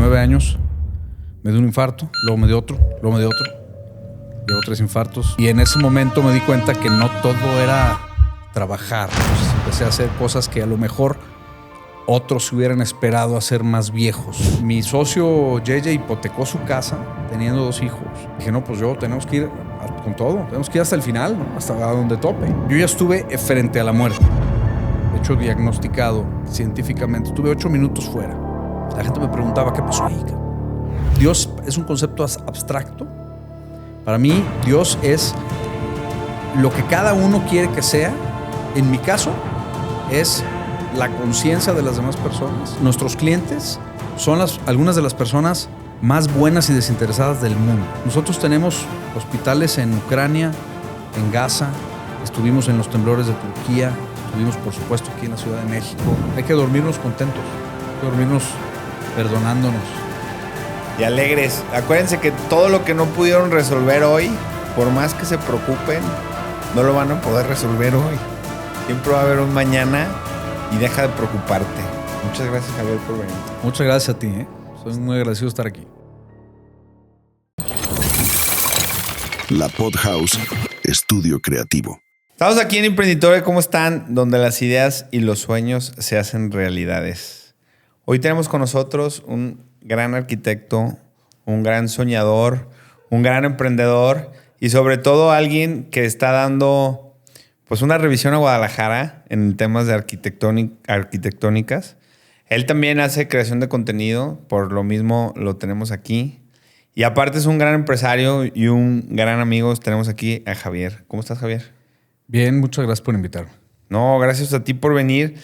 29 años me dio un infarto, luego me dio otro, luego me dio otro. Llevo 3 infartos. Y en ese momento me di cuenta que no todo era trabajar. Entonces empecé a hacer cosas que a lo mejor otros se hubieran esperado a ser más viejos. Mi socio JJ hipotecó su casa teniendo 2 hijos. Dije, no, pues tenemos que ir con todo. Tenemos que ir hasta el final, ¿no? Hasta donde tope. Yo ya estuve frente a la muerte. De hecho, diagnosticado científicamente. Estuve 8 minutos fuera. La gente me preguntaba, ¿qué pasó ahí? Dios es un concepto abstracto. Para mí, Dios es lo que cada uno quiere que sea. En mi caso, es la conciencia de las demás personas. Nuestros clientes son algunas de las personas más buenas y desinteresadas del mundo. Nosotros tenemos hospitales en Ucrania, en Gaza, estuvimos en los temblores de Turquía, estuvimos, por supuesto, aquí en la Ciudad de México. Hay que dormirnos contentos, hay que dormirnos perdonándonos. Y alegres. Acuérdense que todo lo que no pudieron resolver hoy, por más que se preocupen, no lo van a poder resolver hoy. Siempre va a haber un mañana y deja de preocuparte. Muchas gracias, Javier, por venir. Muchas gracias a ti. Soy muy agradecido de estar aquí. La Podhouse, estudio creativo. Estamos aquí en Emprenditore, ¿cómo están? Donde las ideas y los sueños se hacen realidades. Hoy tenemos con nosotros un gran arquitecto, un gran soñador, un gran emprendedor y sobre todo alguien que está dando pues una revisión a Guadalajara en temas de arquitectónicas. Él también hace creación de contenido, por lo mismo lo tenemos aquí. Y aparte es un gran empresario y un gran amigo. Tenemos aquí a Javier. ¿Cómo estás, Javier? Bien, muchas gracias por invitarme. No, gracias a ti por venir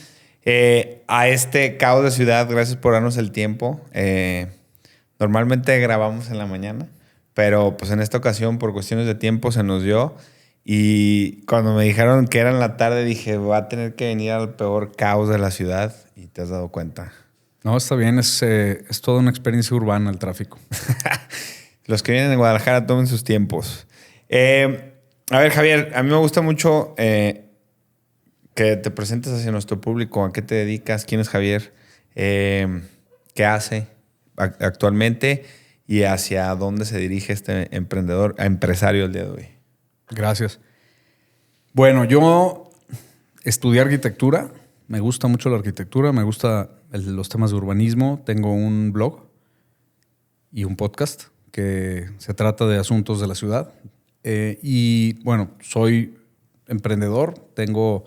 a este caos de ciudad. Gracias por darnos el tiempo. Normalmente grabamos en la mañana, pero pues en esta ocasión por cuestiones de tiempo se nos dio. Y cuando me dijeron que era en la tarde dije, va a tener que venir al peor caos de la ciudad y te has dado cuenta. No, está bien. Es toda una experiencia urbana el tráfico. Los que vienen de Guadalajara tomen sus tiempos. A ver, Javier, a mí me gusta mucho que te presentes hacia nuestro público. ¿A qué te dedicas? ¿Quién es Javier? ¿Qué hace actualmente? Y hacia dónde se dirige este empresario el día de hoy. Gracias. Bueno, yo estudié arquitectura. Me gusta mucho la arquitectura. Me gusta los temas de urbanismo. Tengo un blog y un podcast que se trata de asuntos de la ciudad. Y bueno, soy emprendedor. Tengo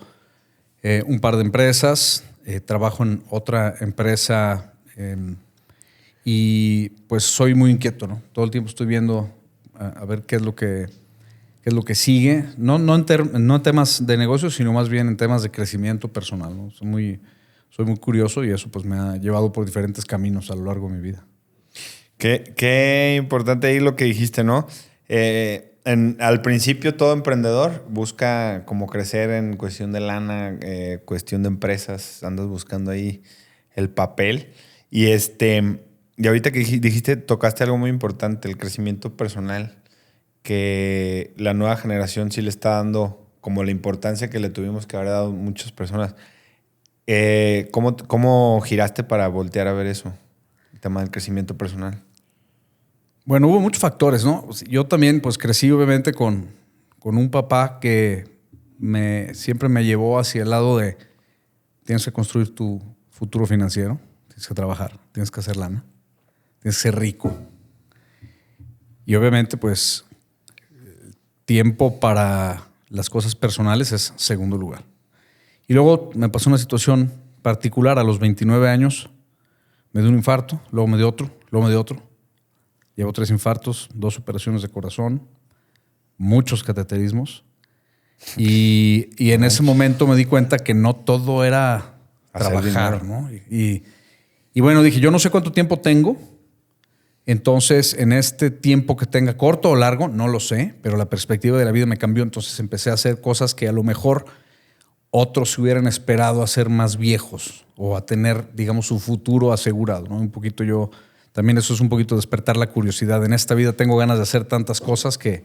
un par de empresas. Trabajo en otra empresa y pues soy muy inquieto, ¿no? Todo el tiempo estoy viendo a ver qué es lo que sigue. No en temas de negocios, sino más bien en temas de crecimiento personal, ¿no? Soy muy curioso y eso pues me ha llevado por diferentes caminos a lo largo de mi vida. Qué importante ahí lo que dijiste, ¿no? Al principio todo emprendedor busca como crecer en cuestión de lana, cuestión de empresas, andas buscando ahí el papel. Y ahorita que dijiste, tocaste algo muy importante, el crecimiento personal, que la nueva generación sí le está dando como la importancia que le tuvimos que haber dado muchas personas. ¿Cómo giraste para voltear a ver eso? El tema del crecimiento personal. Bueno, hubo muchos factores, ¿no? Yo también pues crecí obviamente con un papá que siempre me llevó hacia el lado de tienes que construir tu futuro financiero, tienes que trabajar, tienes que hacer lana, tienes que ser rico. Y obviamente pues tiempo para las cosas personales es segundo lugar. Y luego me pasó una situación particular a los 29 años. Me dio un infarto, luego me dio otro, luego me dio otro. Llevo 3 infartos, 2 operaciones de corazón, muchos cateterismos. Y en ese momento me di cuenta que no todo era trabajar, ¿no? Y bueno, dije, yo no sé cuánto tiempo tengo. Entonces, en este tiempo que tenga, corto o largo, no lo sé, pero la perspectiva de la vida me cambió. Entonces empecé a hacer cosas que a lo mejor otros se hubieran esperado a ser más viejos o a tener, digamos, su futuro asegurado, ¿no? Un poquito también eso es un poquito despertar la curiosidad. En esta vida tengo ganas de hacer tantas cosas que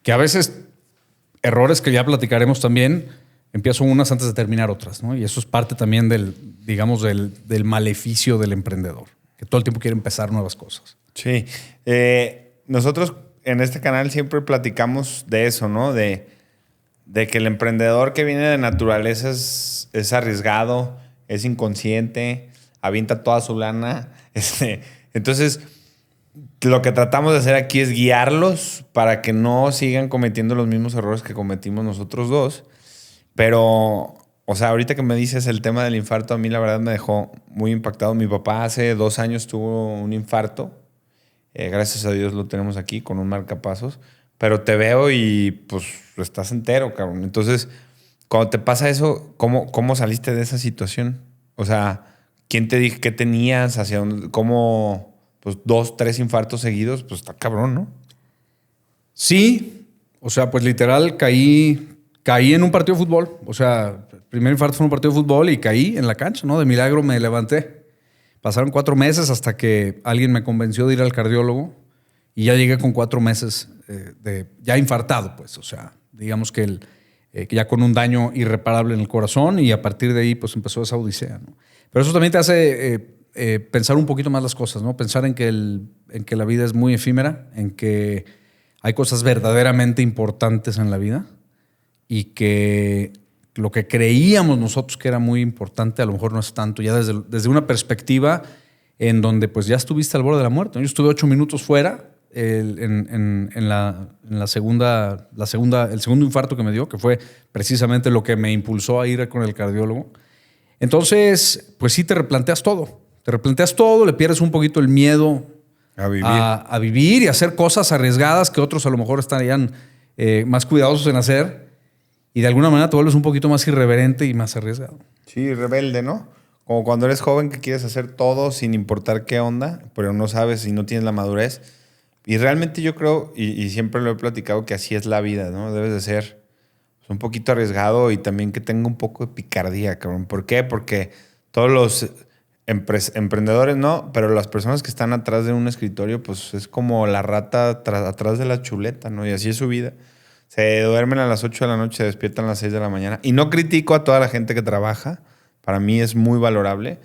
a veces, errores que ya platicaremos también, empiezo unas antes de terminar otras, ¿no? Y eso es parte también del maleficio del emprendedor. que todo el tiempo quiere empezar nuevas cosas. Sí. Nosotros en este canal siempre platicamos de eso, ¿no? De que el emprendedor que viene de naturaleza es arriesgado, es inconsciente, avienta toda su lana. Entonces, lo que tratamos de hacer aquí es guiarlos para que no sigan cometiendo los mismos errores que cometimos nosotros dos. Pero, o sea, ahorita que me dices el tema del infarto, a mí la verdad me dejó muy impactado. Mi papá hace 2 años tuvo un infarto. Gracias a Dios lo tenemos aquí con un marcapasos. Pero te veo y pues estás entero, cabrón. Entonces, cuando te pasa eso, ¿cómo saliste de esa situación? O sea, ¿quién te dijo qué tenías? ¿Hacia dónde? ¿Cómo? Pues 2, 3 infartos seguidos, pues está cabrón, ¿no? Sí, o sea, pues literal caí en un partido de fútbol. O sea, el primer infarto fue en un partido de fútbol y caí en la cancha, ¿no? De milagro me levanté. Pasaron 4 meses hasta que alguien me convenció de ir al cardiólogo y ya llegué con 4 meses ya infartado, pues. O sea, digamos que ya con un daño irreparable en el corazón y a partir de ahí pues empezó esa odisea, ¿no? Pero eso también te hace pensar un poquito más las cosas, ¿no? Pensar en que la vida es muy efímera, en que hay cosas verdaderamente importantes en la vida y que lo que creíamos nosotros que era muy importante a lo mejor no es tanto, ya desde una perspectiva en donde pues ya estuviste al borde de la muerte, ¿no? Yo estuve 8 minutos fuera el segundo infarto que me dio, que fue precisamente lo que me impulsó a ir con el cardiólogo. Entonces, pues sí te replanteas todo. Le pierdes un poquito el miedo a vivir y a hacer cosas arriesgadas que otros a lo mejor estarían más cuidadosos en hacer. Y de alguna manera te vuelves un poquito más irreverente y más arriesgado. Sí, rebelde, ¿no? Como cuando eres joven que quieres hacer todo sin importar qué onda, pero no sabes y no tienes la madurez. Y realmente yo creo, y siempre lo he platicado, que así es la vida, ¿no? Debes de ser un poquito arriesgado y también que tenga un poco de picardía, cabrón. ¿Por qué? Porque todos los emprendedores no, pero las personas que están atrás de un escritorio, pues es como la rata atrás de la chuleta, ¿no? Y así es su vida. Se duermen a las 8 de la noche, se despiertan a las 6 de la mañana. Y no critico a toda la gente que trabaja. Para mí es muy valorable.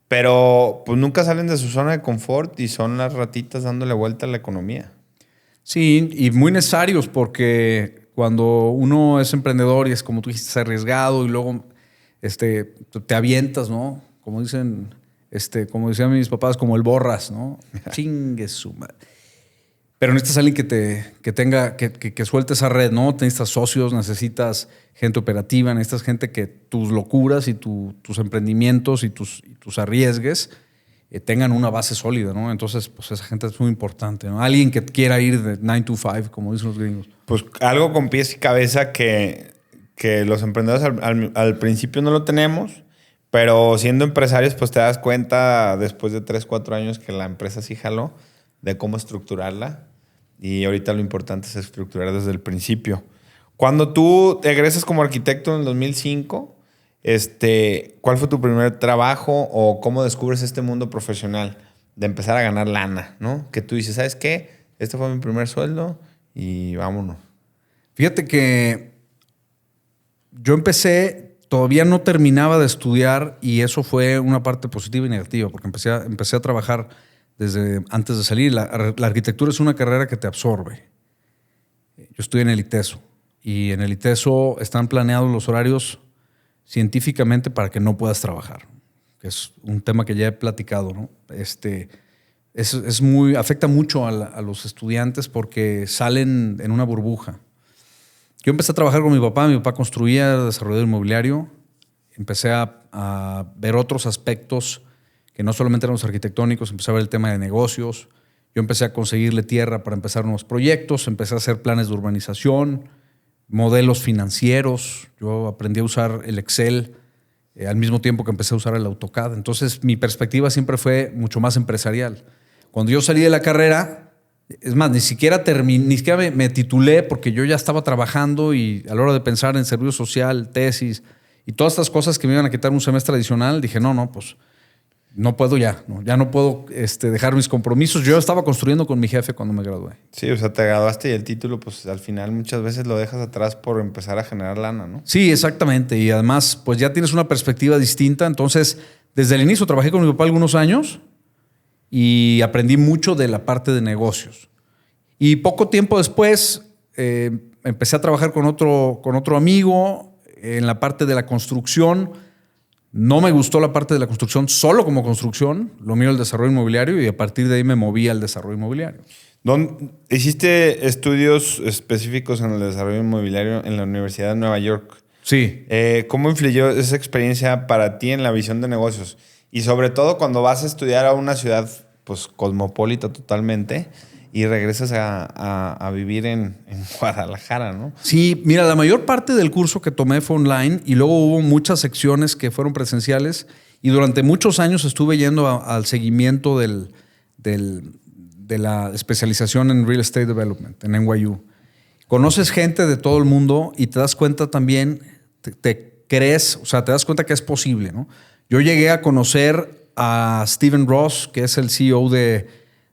Pero pues nunca salen de su zona de confort y son las ratitas dándole vuelta a la economía. Sí, y muy necesarios porque cuando uno es emprendedor y es como tú dijiste, arriesgado y luego te avientas, ¿no? Como dicen, como decían mis papás, como el borras, ¿no? Chingue su madre. Pero necesitas alguien que suelte esa red, ¿no? Necesitas socios, necesitas gente operativa, necesitas gente que tus locuras y tus emprendimientos y tus arriesgues tengan una base sólida, ¿no? Entonces, pues esa gente es muy importante, ¿no? Alguien que quiera ir de 9 to 5, como dicen los gringos. Pues algo con pies y cabeza que los emprendedores al principio no lo tenemos, pero siendo empresarios, pues te das cuenta después de 3, 4 años que la empresa sí jaló, de cómo estructurarla. Y ahorita lo importante es estructurar desde el principio. Cuando tú egresas como arquitecto en el 2005, ¿cuál fue tu primer trabajo o cómo descubres este mundo profesional de empezar a ganar lana, ¿no? Que tú dices, ¿sabes qué? Este fue mi primer sueldo y vámonos. Fíjate que yo todavía no terminaba de estudiar y eso fue una parte positiva y negativa porque empecé a trabajar desde antes de salir. La arquitectura es una carrera que te absorbe. Yo estudié en el ITESO y en el ITESO están planeados los horarios científicamente para que no puedas trabajar, que es un tema que ya he platicado, ¿no? Afecta mucho a los estudiantes porque salen en una burbuja. Yo empecé a trabajar con mi papá construía, desarrollador inmobiliario, empecé a ver otros aspectos que no solamente eran los arquitectónicos, empecé a ver el tema de negocios. Yo empecé a conseguirle tierra para empezar nuevos proyectos, empecé a hacer planes de urbanización, modelos financieros. Yo aprendí a usar el Excel al mismo tiempo que empecé a usar el AutoCAD. Entonces, mi perspectiva siempre fue mucho más empresarial. Cuando yo salí de la carrera, es más, ni siquiera me titulé porque yo ya estaba trabajando y a la hora de pensar en servicio social, tesis y todas estas cosas que me iban a quitar un semestre adicional, dije, no, pues no puedo ya no puedo dejar mis compromisos. Yo estaba construyendo con mi jefe cuando me gradué. Sí, o sea, te graduaste y el título, pues al final muchas veces lo dejas atrás por empezar a generar lana, ¿no? Sí, exactamente. Y además, pues ya tienes una perspectiva distinta. Entonces, desde el inicio trabajé con mi papá algunos años y aprendí mucho de la parte de negocios. Y poco tiempo después empecé a trabajar con otro amigo en la parte de la construcción. No me gustó la parte de la construcción solo como construcción, lo mío el desarrollo inmobiliario, y a partir de ahí me moví al desarrollo inmobiliario. ¿Hiciste estudios específicos en el desarrollo inmobiliario en la Universidad de Nueva York? Sí. ¿Cómo influyó esa experiencia para ti en la visión de negocios? Y sobre todo cuando vas a estudiar a una ciudad pues, cosmopolita totalmente y regresas a vivir en Guadalajara, ¿no? Sí, mira, la mayor parte del curso que tomé fue online y luego hubo muchas secciones que fueron presenciales y durante muchos años estuve yendo al seguimiento de la especialización en Real Estate Development, en NYU. Conoces gente de todo el mundo y te das cuenta también, te das cuenta que es posible, ¿no? Yo llegué a conocer a Steven Ross, que es el CEO de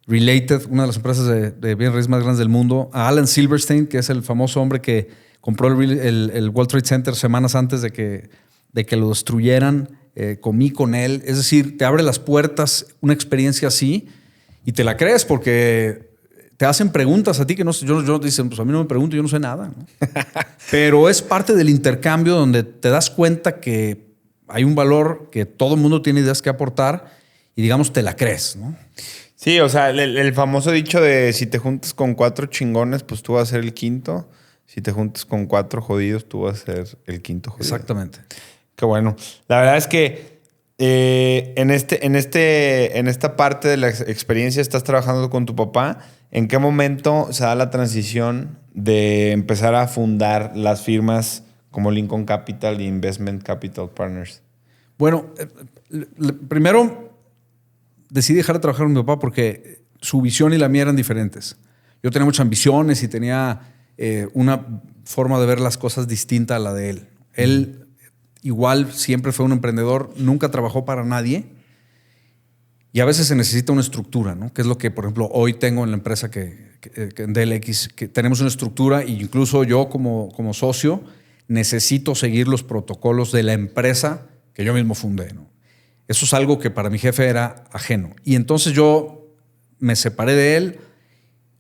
Related, una de las empresas de bienes raíces más grandes del mundo, a Alan Silverstein, que es el famoso hombre que compró el World Trade Center semanas antes de que lo destruyeran. Comí con él. Es decir, te abre las puertas una experiencia así y te la crees porque te hacen preguntas a ti que no sé. Yo dicen, pues a mí no me pregunto, yo no sé nada, ¿no? Pero es parte del intercambio donde te das cuenta que hay un valor que todo el mundo tiene ideas que aportar y digamos te la crees, ¿no? Sí, o sea, el famoso dicho de si te juntas con 4 chingones, pues tú vas a ser el quinto. Si te juntas con 4 jodidos, tú vas a ser el quinto jodido. Exactamente. Qué bueno. La verdad es que en esta parte de la experiencia estás trabajando con tu papá. ¿En qué momento se da la transición de empezar a fundar las firmas como Lincoln Capital y Investment Capital Partners? Bueno, primero decidí dejar de trabajar con mi papá porque su visión y la mía eran diferentes. Yo tenía muchas ambiciones y tenía una forma de ver las cosas distinta a la de él. Él igual siempre fue un emprendedor, nunca trabajó para nadie y a veces se necesita una estructura, ¿no? Que es lo que, por ejemplo, hoy tengo en la empresa que en DLX, que tenemos una estructura e incluso yo como socio necesito seguir los protocolos de la empresa que yo mismo fundé, ¿no? Eso es algo que para mi jefe era ajeno. Y entonces yo me separé de él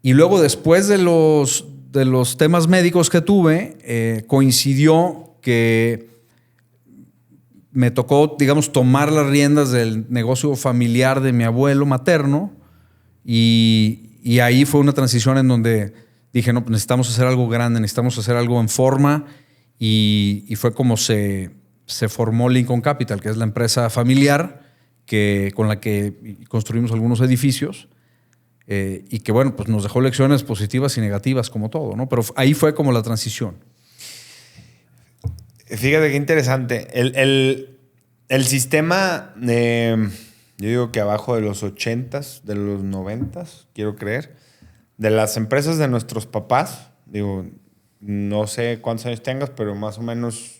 y luego después de los temas médicos que tuve, coincidió que me tocó, digamos, tomar las riendas del negocio familiar de mi abuelo materno y ahí fue una transición en donde dije, no, pues necesitamos hacer algo grande, necesitamos hacer algo en forma y fue como se formó Lincoln Capital, que es la empresa familiar con la que construimos algunos edificios y que, bueno, pues nos dejó lecciones positivas y negativas como todo, ¿no? Pero ahí fue como la transición. Fíjate qué interesante. El sistema, yo digo que abajo de los 80s, de los 90s, quiero creer, de las empresas de nuestros papás, digo, no sé cuántos años tengas, pero más o menos...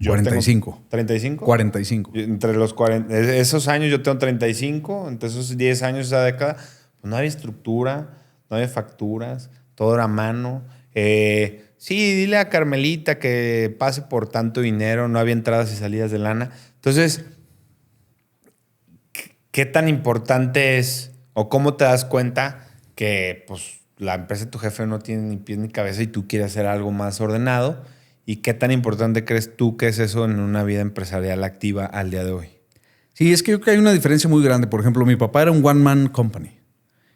45. ¿35? 45. Entre los 40, esos años yo tengo 35, entre esos 10 años, esa década, pues no había estructura, no había facturas, todo era a mano. Sí, dile a Carmelita que pase por tanto dinero, no había entradas y salidas de lana. Entonces, ¿qué tan importante es o cómo te das cuenta que pues, la empresa de tu jefe no tiene ni pies ni cabeza y tú quieres hacer algo más ordenado? ¿Y qué tan importante crees tú que es eso en una vida empresarial activa al día de hoy? Sí, es que yo creo que hay una diferencia muy grande. Por ejemplo, mi papá era un one-man company.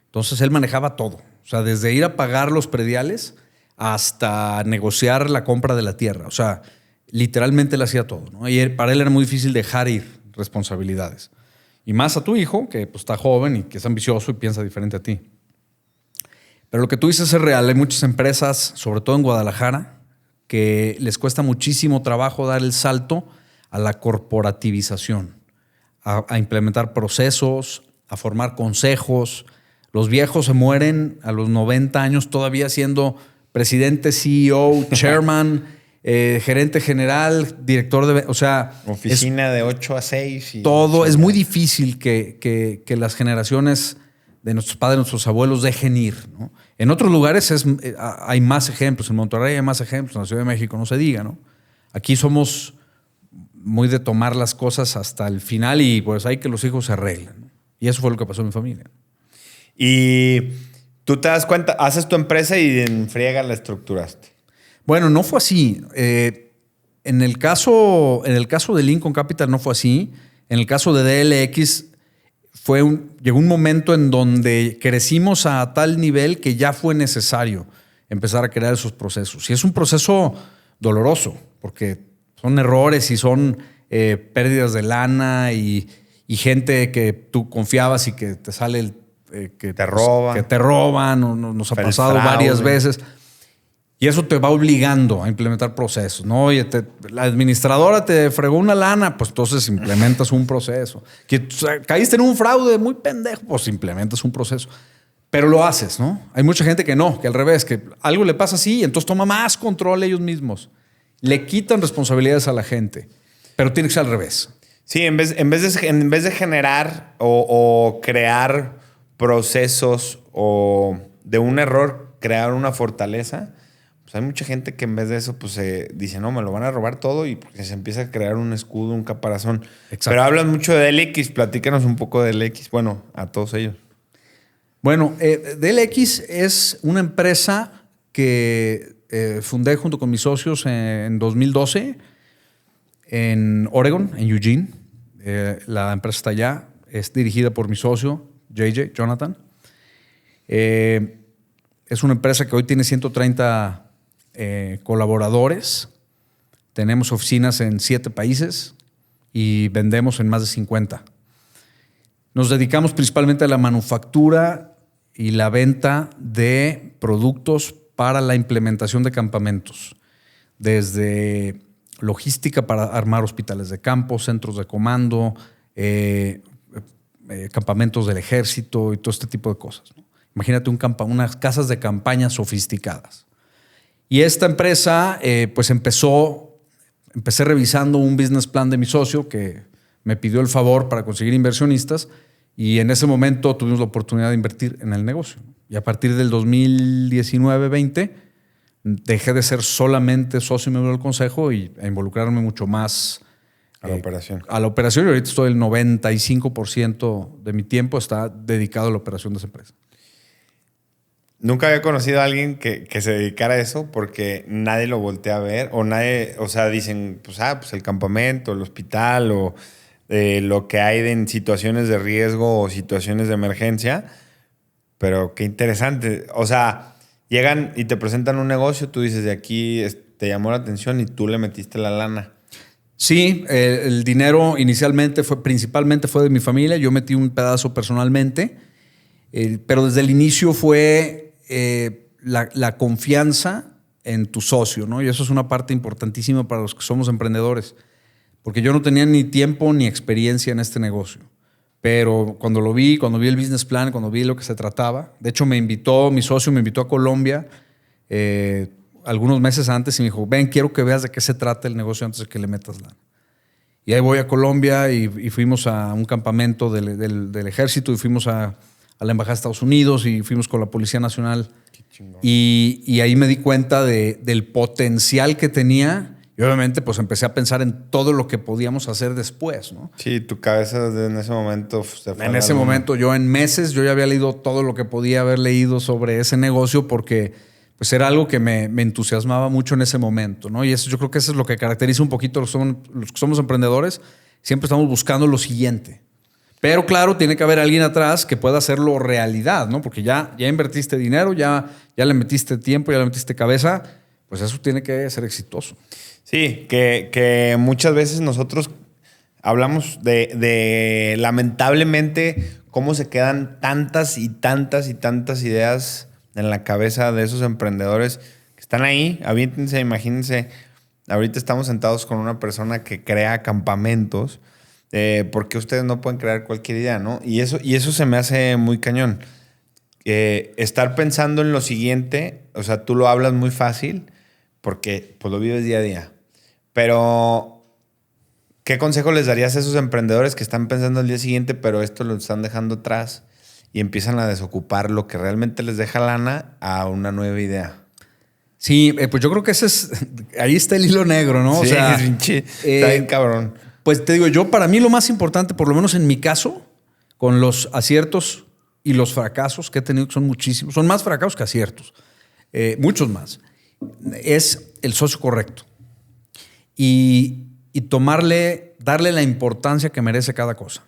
Entonces, él manejaba todo. O sea, desde ir a pagar los prediales hasta negociar la compra de la tierra. O sea, literalmente él hacía todo, ¿no? Y para él era muy difícil dejar ir responsabilidades. Y más a tu hijo, que pues, está joven y que es ambicioso y piensa diferente a ti. Pero lo que tú dices es real. Hay muchas empresas, sobre todo en Guadalajara, que les cuesta muchísimo trabajo dar el salto a la corporativización, a implementar procesos, a formar consejos. Los viejos se mueren a los 90 años todavía siendo presidente, CEO, chairman, gerente general, director de... O sea... Oficina de 8 a 6. Y todo. Es muy difícil que las generaciones de nuestros padres, nuestros abuelos dejen ir, ¿no? En otros lugares hay más ejemplos. En Monterrey hay más ejemplos. En la Ciudad de México no se diga, ¿no? Aquí somos muy de tomar las cosas hasta el final y pues hay que los hijos se arreglen, ¿no? Y eso fue lo que pasó en mi familia. Y tú te das cuenta, haces tu empresa y en friega la estructuraste. Bueno, no fue así. En el caso de Lincoln Capital no fue así. En el caso de DLX llegó un momento en donde crecimos a tal nivel que ya fue necesario empezar a crear esos procesos. Y es un proceso doloroso, porque son errores y son pérdidas de lana y gente que tú confiabas y que te sale que te roban. Que te roban, nos ha pasado fraude. Varias veces. Y eso te va obligando a implementar procesos, ¿no? Oye, la administradora te fregó una lana, pues entonces implementas un proceso. Caíste en un fraude muy pendejo, pues implementas un proceso. Pero lo haces, ¿no? Hay mucha gente que no, que al revés, que algo le pasa así y entonces toma más control ellos mismos. Le quitan responsabilidades a la gente, pero tiene que ser al revés. Sí, en vez de generar o crear procesos o de un error crear una fortaleza, pues hay mucha gente que en vez de eso pues dice, no, me lo van a robar todo y se empieza a crear un escudo, un caparazón. Exacto. Pero hablas mucho de DLX, platícanos un poco de DLX, bueno, a todos ellos. Bueno, DLX es una empresa que fundé junto con mis socios en 2012 en Oregon, en Eugene. La empresa está allá, es dirigida por mi socio, Jonathan. Es una empresa que hoy tiene 130 colaboradores. Tenemos oficinas en 7 países y vendemos en más de 50. Nos dedicamos principalmente a la manufactura y la venta de productos para la implementación de campamentos, desde logística para armar hospitales de campo, centros de comando, campamentos del ejército y todo este tipo de cosas, ¿no? Imagínate unas casas de campaña sofisticadas. Y esta empresa, pues empecé revisando un business plan de mi socio que me pidió el favor para conseguir inversionistas y en ese momento tuvimos la oportunidad de invertir en el negocio. Y a partir del 2019-20 dejé de ser solamente socio y miembro del consejo y a involucrarme mucho más a la operación. A la operación, y ahorita estoy el 95% de mi tiempo está dedicado a la operación de esa empresa. Nunca había conocido a alguien que se dedicara a eso porque nadie lo voltea a ver o sea, dicen, pues el campamento, el hospital o lo que hay en situaciones de riesgo o situaciones de emergencia. Pero qué interesante. O sea, llegan y te presentan un negocio, tú dices, de aquí te llamó la atención y tú le metiste la lana. Sí, el dinero inicialmente principalmente fue de mi familia. Yo metí un pedazo personalmente, pero desde el inicio fue la confianza en tu socio, ¿no? Y eso es una parte importantísima para los que somos emprendedores, porque yo no tenía ni tiempo ni experiencia en este negocio. Pero cuando vi el business plan, cuando vi lo que se trataba, de hecho mi socio me invitó a Colombia algunos meses antes y me dijo, ven, quiero que veas de qué se trata el negocio antes de que le metas lana. Y ahí voy a Colombia y fuimos a un campamento del ejército y fuimos a la Embajada de Estados Unidos y fuimos con la Policía Nacional. Y ahí me di cuenta del potencial que tenía. Y obviamente pues empecé a pensar en todo lo que podíamos hacer después, ¿no? Sí, tu cabeza en ese momento se fue. En ese momento, en meses, yo ya había leído todo lo que podía haber leído sobre ese negocio porque pues era algo que me entusiasmaba mucho en ese momento, ¿no? Y eso, yo creo que eso es lo que caracteriza un poquito los que somos emprendedores. Siempre estamos buscando lo siguiente. Pero claro, tiene que haber alguien atrás que pueda hacerlo realidad, ¿no? Porque ya invertiste dinero, ya le metiste tiempo, ya le metiste cabeza, pues eso tiene que ser exitoso. Sí, que muchas veces nosotros hablamos de lamentablemente cómo se quedan tantas y tantas y tantas ideas en la cabeza de esos emprendedores que están ahí. Aviéntense, imagínense, ahorita estamos sentados con una persona que crea campamentos. ¿Por qué ustedes no pueden crear cualquier idea, no? Y eso se me hace muy cañón. Estar pensando en lo siguiente, o sea, tú lo hablas muy fácil porque pues lo vives día a día. Pero, ¿qué consejo les darías a esos emprendedores que están pensando el día siguiente, pero esto lo están dejando atrás y empiezan a desocupar lo que realmente les deja lana a una nueva idea? Sí, pues yo creo que ahí está el hilo negro, ¿no? Sí, o sea, está bien cabrón. Pues te digo, para mí lo más importante, por lo menos en mi caso, con los aciertos y los fracasos que he tenido, que son muchísimos, son más fracasos que aciertos, muchos más, es el socio correcto. Y darle la importancia que merece cada cosa.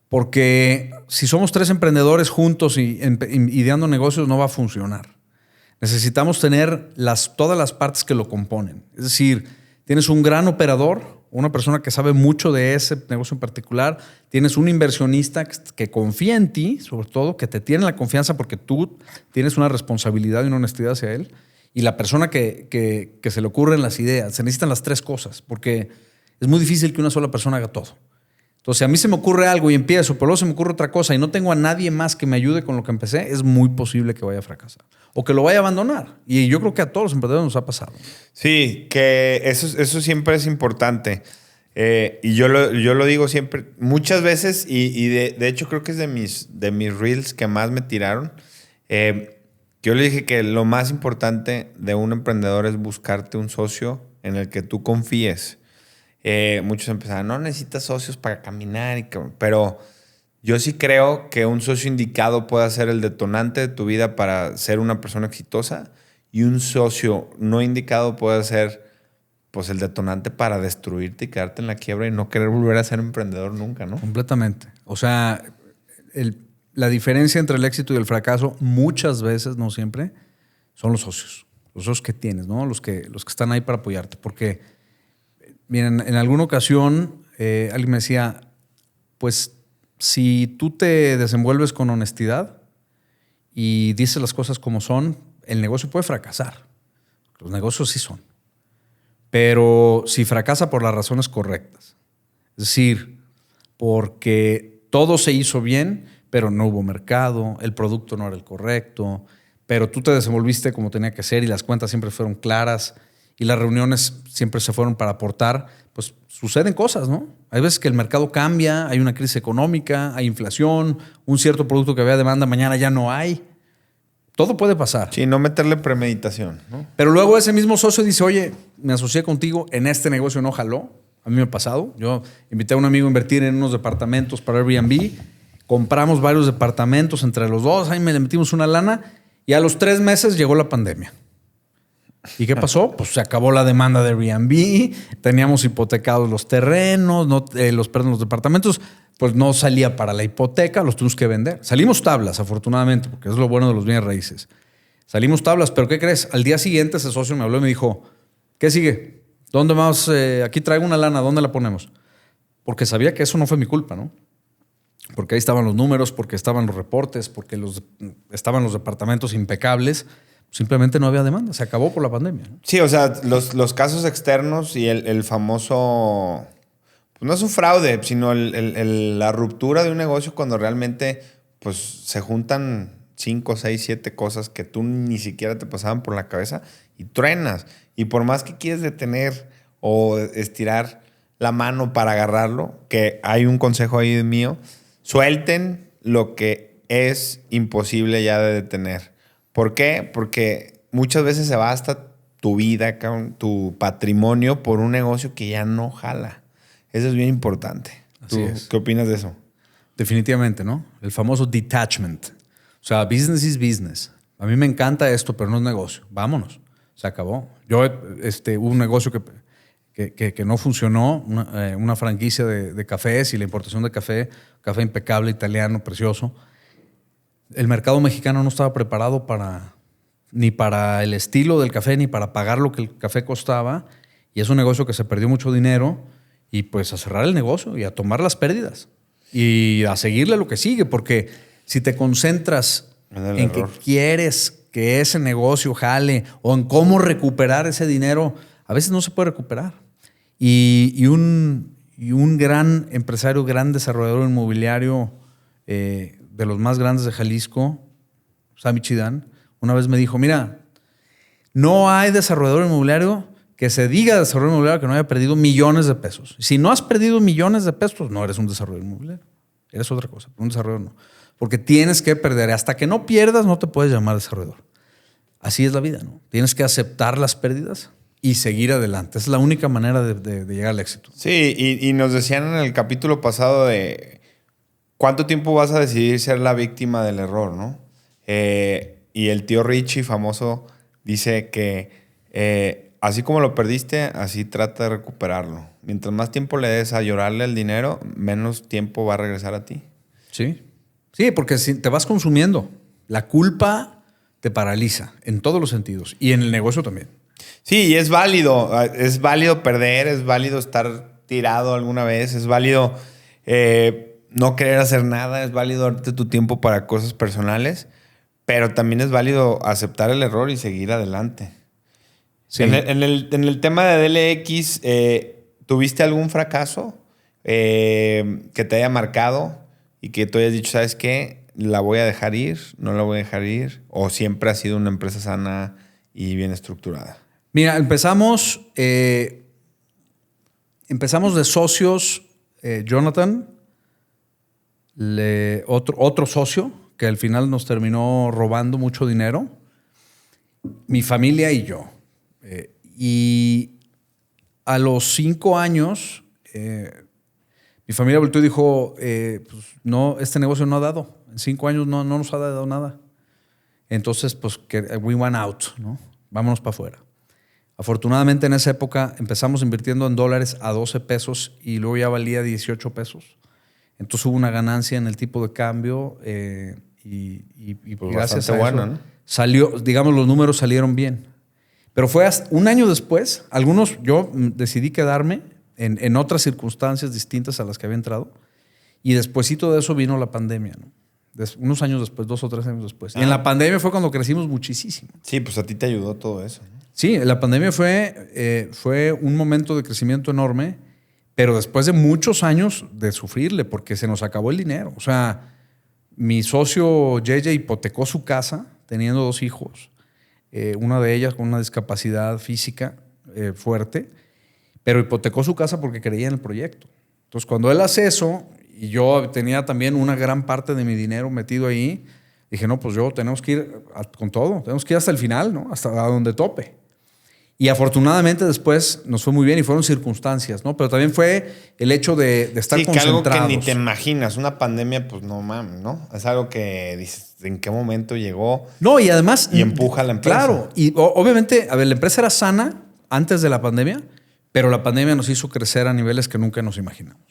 Porque si somos 3 emprendedores juntos y ideando negocios, no va a funcionar. Necesitamos tener todas las partes que lo componen. Es decir, tienes un gran operador, una persona que sabe mucho de ese negocio en particular, tienes un inversionista que confía en ti, sobre todo, que te tiene la confianza porque tú tienes una responsabilidad y una honestidad hacia él, y la persona que se le ocurren las ideas. Se necesitan las 3 cosas, porque es muy difícil que una sola persona haga todo. Entonces, si a mí se me ocurre algo y empiezo, pero luego se me ocurre otra cosa y no tengo a nadie más que me ayude con lo que empecé, es muy posible que vaya a fracasar o que lo vaya a abandonar. Y yo creo que a todos los emprendedores nos ha pasado. Sí, que eso siempre es importante. Y yo lo digo siempre, muchas veces, y de hecho creo que es de mis reels que más me tiraron. Yo le dije que lo más importante de un emprendedor es buscarte un socio en el que tú confíes. Muchos empezaron, no necesitas socios para caminar, pero yo sí creo que un socio indicado puede ser el detonante de tu vida para ser una persona exitosa, y un socio no indicado puede ser pues el detonante para destruirte y quedarte en la quiebra y no querer volver a ser emprendedor nunca, ¿no? Completamente. O sea, la diferencia entre el éxito y el fracaso muchas veces, no siempre, son los socios que tienes, ¿no? Los que están ahí para apoyarte. Porque, miren, en alguna ocasión alguien me decía, pues si tú te desenvuelves con honestidad y dices las cosas como son, el negocio puede fracasar. Los negocios sí son. Pero si fracasa por las razones correctas, es decir, porque todo se hizo bien, pero no hubo mercado, el producto no era el correcto, pero tú te desenvolviste como tenía que ser y las cuentas siempre fueron claras y las reuniones siempre se fueron para aportar, pues suceden cosas, ¿no? Hay veces que el mercado cambia, hay una crisis económica, hay inflación, un cierto producto que había demanda, mañana ya no hay. Todo puede pasar. Sí, no meterle premeditación, ¿no? Pero luego ese mismo socio dice, oye, me asocié contigo en este negocio, no jaló. A mí me ha pasado. Yo invité a un amigo a invertir en unos departamentos para Airbnb. Compramos varios departamentos entre los dos. Ahí le metimos una lana y a los 3 meses llegó la pandemia. ¿Y qué pasó? Pues se acabó la demanda de Airbnb. Teníamos hipotecados los terrenos, los departamentos. Pues no salía para la hipoteca, los tuvimos que vender. Salimos tablas, afortunadamente, porque es lo bueno de los bienes raíces. Salimos tablas, pero ¿qué crees? Al día siguiente ese socio me habló y me dijo, ¿qué sigue? ¿Dónde más? Aquí traigo una lana, ¿dónde la ponemos? Porque sabía que eso no fue mi culpa, ¿no? Porque ahí estaban los números, porque estaban los reportes, porque estaban los departamentos impecables. Simplemente no había demanda, se acabó por la pandemia, ¿no? Sí, o sea, los casos externos y el famoso... Pues no es un fraude, sino la ruptura de un negocio cuando realmente pues, se juntan 5, 6, 7 cosas que tú ni siquiera te pasaban por la cabeza y truenas. Y por más que quieres detener o estirar la mano para agarrarlo, que hay un consejo ahí mío, suelten lo que es imposible ya de detener. ¿Por qué? Porque muchas veces se va hasta tu vida, tu patrimonio por un negocio que ya no jala. Eso es bien importante. Así es. ¿Qué opinas de eso? Definitivamente, ¿no? El famoso detachment. O sea, business is business. A mí me encanta esto, pero no es negocio. Vámonos. Se acabó. Yo, hubo un negocio que no funcionó, una franquicia de cafés y la importación de café impecable, italiano, precioso. El mercado mexicano no estaba preparado ni para el estilo del café, ni para pagar lo que el café costaba. Y es un negocio que se perdió mucho dinero. Y pues a cerrar el negocio y a tomar las pérdidas y a seguirle lo que sigue, porque si te concentras en que quieres que ese negocio jale o en cómo recuperar ese dinero, a veces no se puede recuperar. Y un gran empresario, gran desarrollador inmobiliario de los más grandes de Jalisco, Sami Chidán, una vez me dijo, mira, no hay desarrollador inmobiliario que se diga desarrollo inmobiliario que no haya perdido millones de pesos. Si no has perdido millones de pesos, no eres un desarrollo inmobiliario. Eres otra cosa, pero un desarrollo no. Porque tienes que perder. Hasta que no pierdas, no te puedes llamar desarrollador. Así es la vida, ¿no? Tienes que aceptar las pérdidas y seguir adelante. Esa es la única manera de llegar al éxito. Sí, y nos decían en el capítulo pasado ¿cuánto tiempo vas a decidir ser la víctima del error, no? Y el tío Richie, famoso, dice que así como lo perdiste, así trata de recuperarlo. Mientras más tiempo le des a llorarle el dinero, menos tiempo va a regresar a ti. Sí. Sí, porque si te vas consumiendo, la culpa te paraliza en todos los sentidos y en el negocio también. Sí, y es válido perder, es válido estar tirado alguna vez, es válido no querer hacer nada, es válido darte tu tiempo para cosas personales, pero también es válido aceptar el error y seguir adelante. Sí. En el tema de DLX, ¿tuviste algún fracaso que te haya marcado y que tú hayas dicho, ¿sabes qué? ¿La voy a dejar ir? ¿No la voy a dejar ir? ¿O siempre ha sido una empresa sana y bien estructurada? Mira, empezamos de socios, Jonathan, otro socio que al final nos terminó robando mucho dinero, mi familia y yo. Y a los 5 años, mi familia volvió y dijo, pues no, este negocio no ha dado. En 5 años no nos ha dado nada. Entonces, pues, we went out, ¿no? Vámonos para afuera. Afortunadamente en esa época empezamos invirtiendo en dólares a 12 pesos y luego ya valía 18 pesos. Entonces hubo una ganancia en el tipo de cambio y pues gracias a eso bueno, ¿no? Salió, digamos, los números salieron bien. Pero fue hasta un año después, yo decidí quedarme en otras circunstancias distintas a las que había entrado y despuesito de eso vino la pandemia, ¿no? Unos años después, 2 o 3 años después. Y en la pandemia fue cuando crecimos muchísimo. Sí, pues a ti te ayudó todo eso, ¿no? Sí, la pandemia fue un momento de crecimiento enorme, pero después de muchos años de sufrirle, porque se nos acabó el dinero. O sea, mi socio JJ hipotecó su casa teniendo 2 hijos, una de ellas con una discapacidad física fuerte, pero hipotecó su casa porque creía en el proyecto. Entonces, cuando él hace eso, y yo tenía también una gran parte de mi dinero metido ahí, dije, no, pues tenemos que ir con todo, tenemos que ir hasta el final, ¿no? Hasta donde tope. Y afortunadamente después nos fue muy bien y fueron circunstancias, ¿no? Pero también fue el hecho de estar concentrados. Que algo que ni te imaginas. Una pandemia, pues no mames, ¿no? Es algo que dices, ¿en qué momento llegó? No, y además... Y empuja a la empresa. Claro. Y obviamente, a ver, la empresa era sana antes de la pandemia, pero la pandemia nos hizo crecer a niveles que nunca nos imaginamos.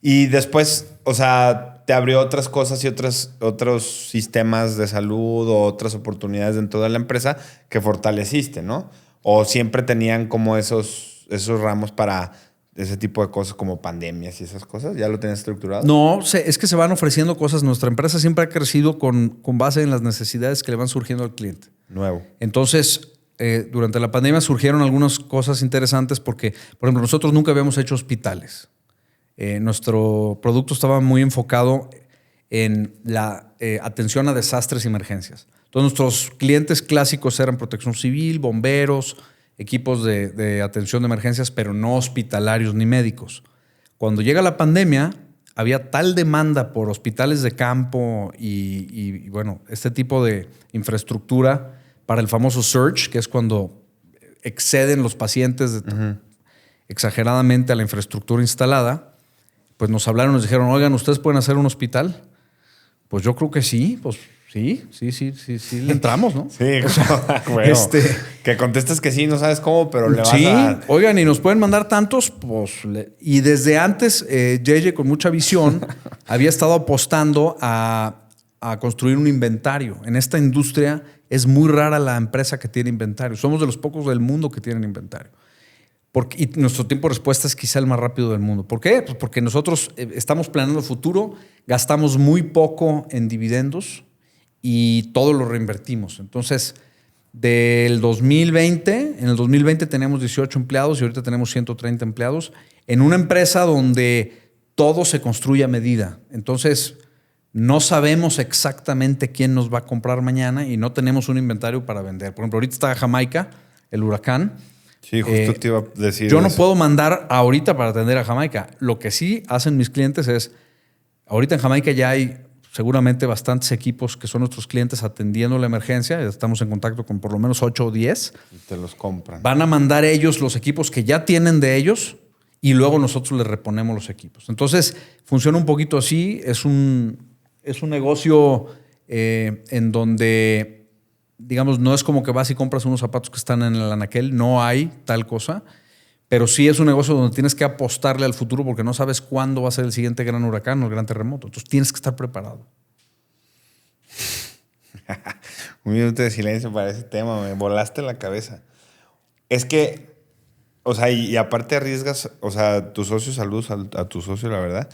Y después, o sea, te abrió otras cosas y otros sistemas de salud o otras oportunidades dentro de la empresa que fortaleciste, ¿no? O siempre tenían como esos ramos para ese tipo de cosas como pandemias y esas cosas. ¿Ya lo tenías estructurado? No, es que se van ofreciendo cosas. Nuestra empresa siempre ha crecido con base en las necesidades que le van surgiendo al cliente. Nuevo. Entonces, durante la pandemia surgieron algunas cosas interesantes porque, por ejemplo, nosotros nunca habíamos hecho hospitales. Nuestro producto estaba muy enfocado en la atención a desastres y emergencias. Entonces, nuestros clientes clásicos eran protección civil, bomberos, equipos de atención de emergencias, pero no hospitalarios ni médicos. Cuando llega la pandemia, había tal demanda por hospitales de campo y bueno, este tipo de infraestructura para el famoso surge, que es cuando exceden los pacientes exageradamente a la infraestructura instalada. Pues nos hablaron, nos dijeron, oigan, ¿ustedes pueden hacer un hospital? Pues yo creo que sí, pues sí, le entramos, ¿no? Sí, o sea, bueno, que contestes que sí, no sabes cómo, pero le vas a... Sí, oigan, ¿y nos pueden mandar tantos? Pues, y desde antes, JJ, con mucha visión, había estado apostando a construir un inventario. En esta industria es muy rara la empresa que tiene inventario. Somos de los pocos del mundo que tienen inventario. Y nuestro tiempo de respuesta es quizá el más rápido del mundo. ¿Por qué? Pues porque nosotros estamos planeando el futuro, gastamos muy poco en dividendos y todo lo reinvertimos. Entonces, en el 2020 teníamos 18 empleados y ahorita tenemos 130 empleados en una empresa donde todo se construye a medida. Entonces, no sabemos exactamente quién nos va a comprar mañana y no tenemos un inventario para vender. Por ejemplo, ahorita está Jamaica, el huracán. Sí, justo te iba a decir. Yo no puedo mandar ahorita para atender a Jamaica. Lo que sí hacen mis clientes es, ahorita en Jamaica ya hay seguramente bastantes equipos que son nuestros clientes atendiendo la emergencia. Estamos en contacto con por lo menos 8 o 10. Y te los compran. Van a mandar ellos los equipos que ya tienen de ellos y luego nosotros le reponemos los equipos. Entonces, funciona un poquito así. Es un negocio en donde, digamos, no es como que vas y compras unos zapatos que están en el anaquel. No hay tal cosa. Pero sí es un negocio donde tienes que apostarle al futuro porque no sabes cuándo va a ser el siguiente gran huracán o el gran terremoto. Entonces, tienes que estar preparado. Un minuto de silencio para ese tema. Me volaste la cabeza. Es que... O sea, y aparte arriesgas, o sea, tu socio, saludos a tu socio, la verdad,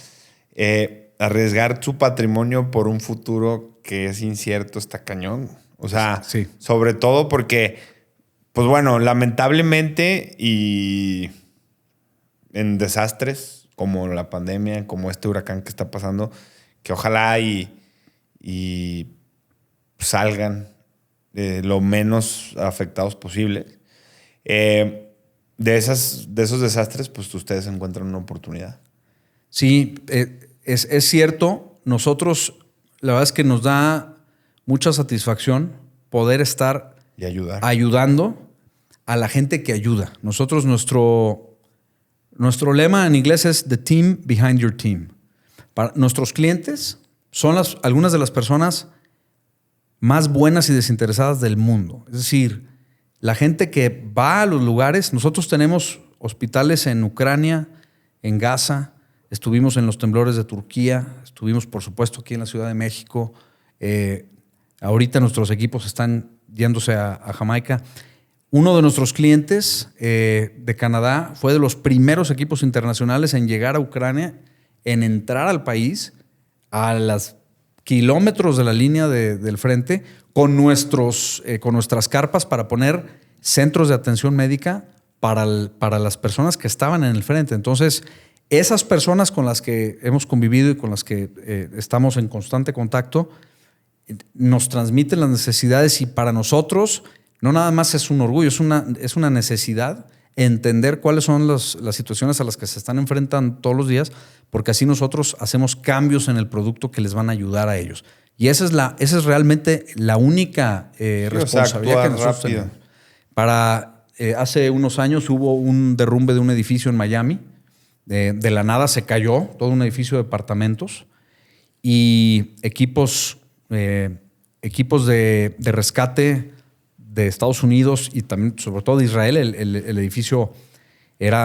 arriesgar su patrimonio por un futuro que es incierto está cañón. O sea, sí. Sobre todo porque, pues bueno, lamentablemente y en desastres como la pandemia, como este huracán que está pasando, que ojalá y salgan lo menos afectados posible. De esos desastres, pues ustedes encuentran una oportunidad. Sí, es cierto. Nosotros, la verdad es que nos da mucha satisfacción poder estar Y ayudar. ayudando a la gente que ayuda. Nosotros, nuestro lema en inglés es The Team Behind Your Team. Para nuestros clientes son algunas de las personas más buenas y desinteresadas del mundo. Es decir, la gente que va a los lugares, nosotros tenemos hospitales en Ucrania, en Gaza, estuvimos en los temblores de Turquía, estuvimos por supuesto aquí en la Ciudad de México, ahorita nuestros equipos están yéndose a Jamaica. Uno de nuestros clientes de Canadá fue de los primeros equipos internacionales en llegar a Ucrania, en entrar al país a los kilómetros de la línea del frente, con nuestras carpas para poner centros de atención médica para las personas que estaban en el frente. Entonces, esas personas con las que hemos convivido y con las que estamos en constante contacto nos transmiten las necesidades y para nosotros no nada más es un orgullo, es una necesidad entender cuáles son las situaciones a las que se están enfrentando todos los días, porque así nosotros hacemos cambios en el producto que les van a ayudar a ellos. Y esa es realmente la única responsabilidad que nosotros tenemos. Hace unos años hubo un derrumbe de un edificio en Miami. De la nada se cayó todo un edificio de departamentos y equipos de rescate de Estados Unidos y también, sobre todo de Israel, el edificio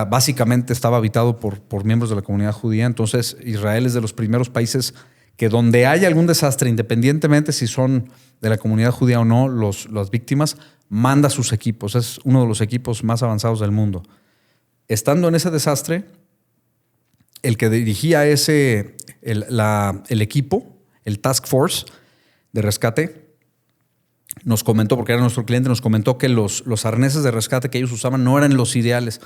básicamente estaba habitado por miembros de la comunidad judía. Entonces, Israel es de los primeros países que donde haya algún desastre, independientemente si son de la comunidad judía o no, las víctimas, manda sus equipos. Es uno de los equipos más avanzados del mundo. Estando en ese desastre, el que dirigía el equipo, el Task Force de rescate, nos comentó, porque era nuestro cliente, nos comentó que los arneses de rescate que ellos usaban no eran los ideales.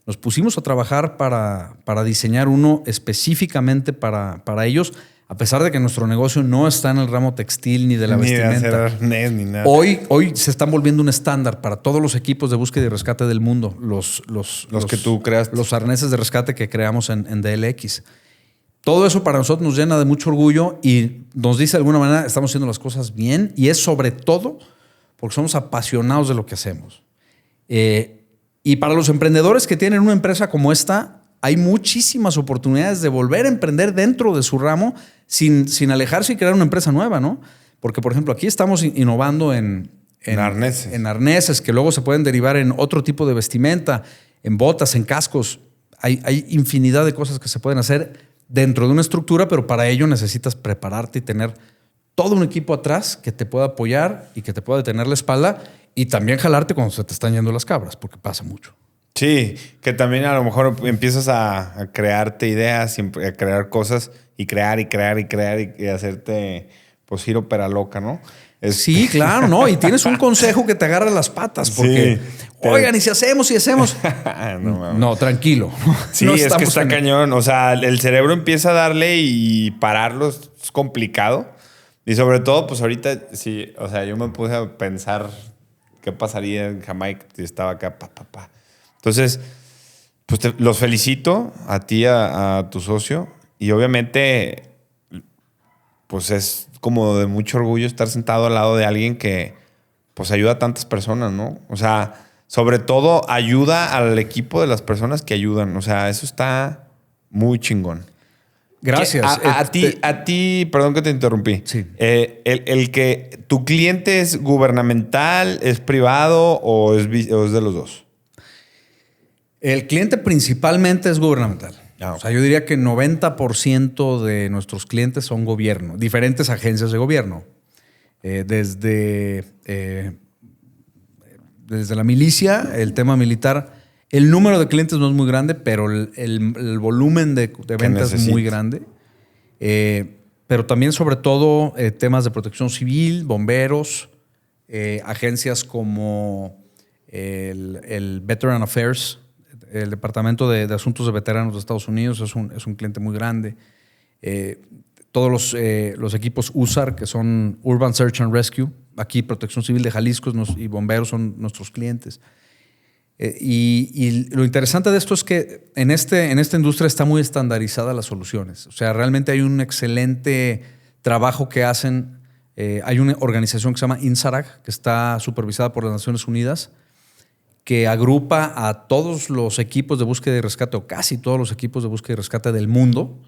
Nos pusimos a trabajar para diseñar uno específicamente para ellos, a pesar de que nuestro negocio no está en el ramo textil ni de la vestimenta. Ni de hacer arnés, ni nada. Hoy se están volviendo un estándar para todos los equipos de búsqueda y rescate del mundo. Los que tú creaste. Los arneses de rescate que creamos en DLX. Todo eso para nosotros nos llena de mucho orgullo y nos dice de alguna manera estamos haciendo las cosas bien, y es sobre todo porque somos apasionados de lo que hacemos. Y para los emprendedores que tienen una empresa como esta, hay muchísimas oportunidades de volver a emprender dentro de su ramo sin alejarse y crear una empresa nueva, ¿no? Porque, por ejemplo, aquí estamos innovando en arneses. En arneses que luego se pueden derivar en otro tipo de vestimenta, en botas, en cascos. Hay infinidad de cosas que se pueden hacer dentro de una estructura, pero para ello necesitas prepararte y tener todo un equipo atrás que te pueda apoyar y que te pueda detener la espalda y también jalarte cuando se te están yendo las cabras, porque pasa mucho. Sí, que también a lo mejor empiezas a crearte ideas, a crear cosas y crear y hacerte pues giro pera loca, ¿no? Sí, claro, ¿no? Y tienes un consejo que te agarra las patas porque, oigan, ¿y si hacemos? No, tranquilo. Sí, no es que está cañón. O sea, el cerebro empieza a darle y pararlo es complicado. Y sobre todo, pues ahorita, sí, o sea, yo me puse a pensar qué pasaría en Jamaica si estaba acá, Entonces, pues los felicito a ti, a tu socio. Y obviamente, pues es como de mucho orgullo estar sentado al lado de alguien que pues ayuda a tantas personas, ¿no? O sea, sobre todo ayuda al equipo de las personas que ayudan. O sea, eso está muy chingón. Gracias. A ti, perdón que te interrumpí. Sí. El que tu cliente es gubernamental, es privado o es de los dos. El cliente principalmente es gubernamental. O sea, yo diría que 90% de nuestros clientes son gobierno, diferentes agencias de gobierno. Desde la milicia, el tema militar. El número de clientes no es muy grande, pero el volumen de ventas es muy grande. Pero también, sobre todo, temas de protección civil, bomberos, agencias como el Veteran Affairs, el Departamento de Asuntos de Veteranos de Estados Unidos es un cliente muy grande. Todos los equipos USAR, que son Urban Search and Rescue, aquí Protección Civil de Jalisco y bomberos son nuestros clientes. Y lo interesante de esto es que en esta industria está muy estandarizada las soluciones. O sea, realmente hay un excelente trabajo que hacen. Hay una organización que se llama INSARAG, que está supervisada por las Naciones Unidas, que agrupa a todos los equipos de búsqueda y rescate, o casi todos los equipos de búsqueda y rescate del mundo.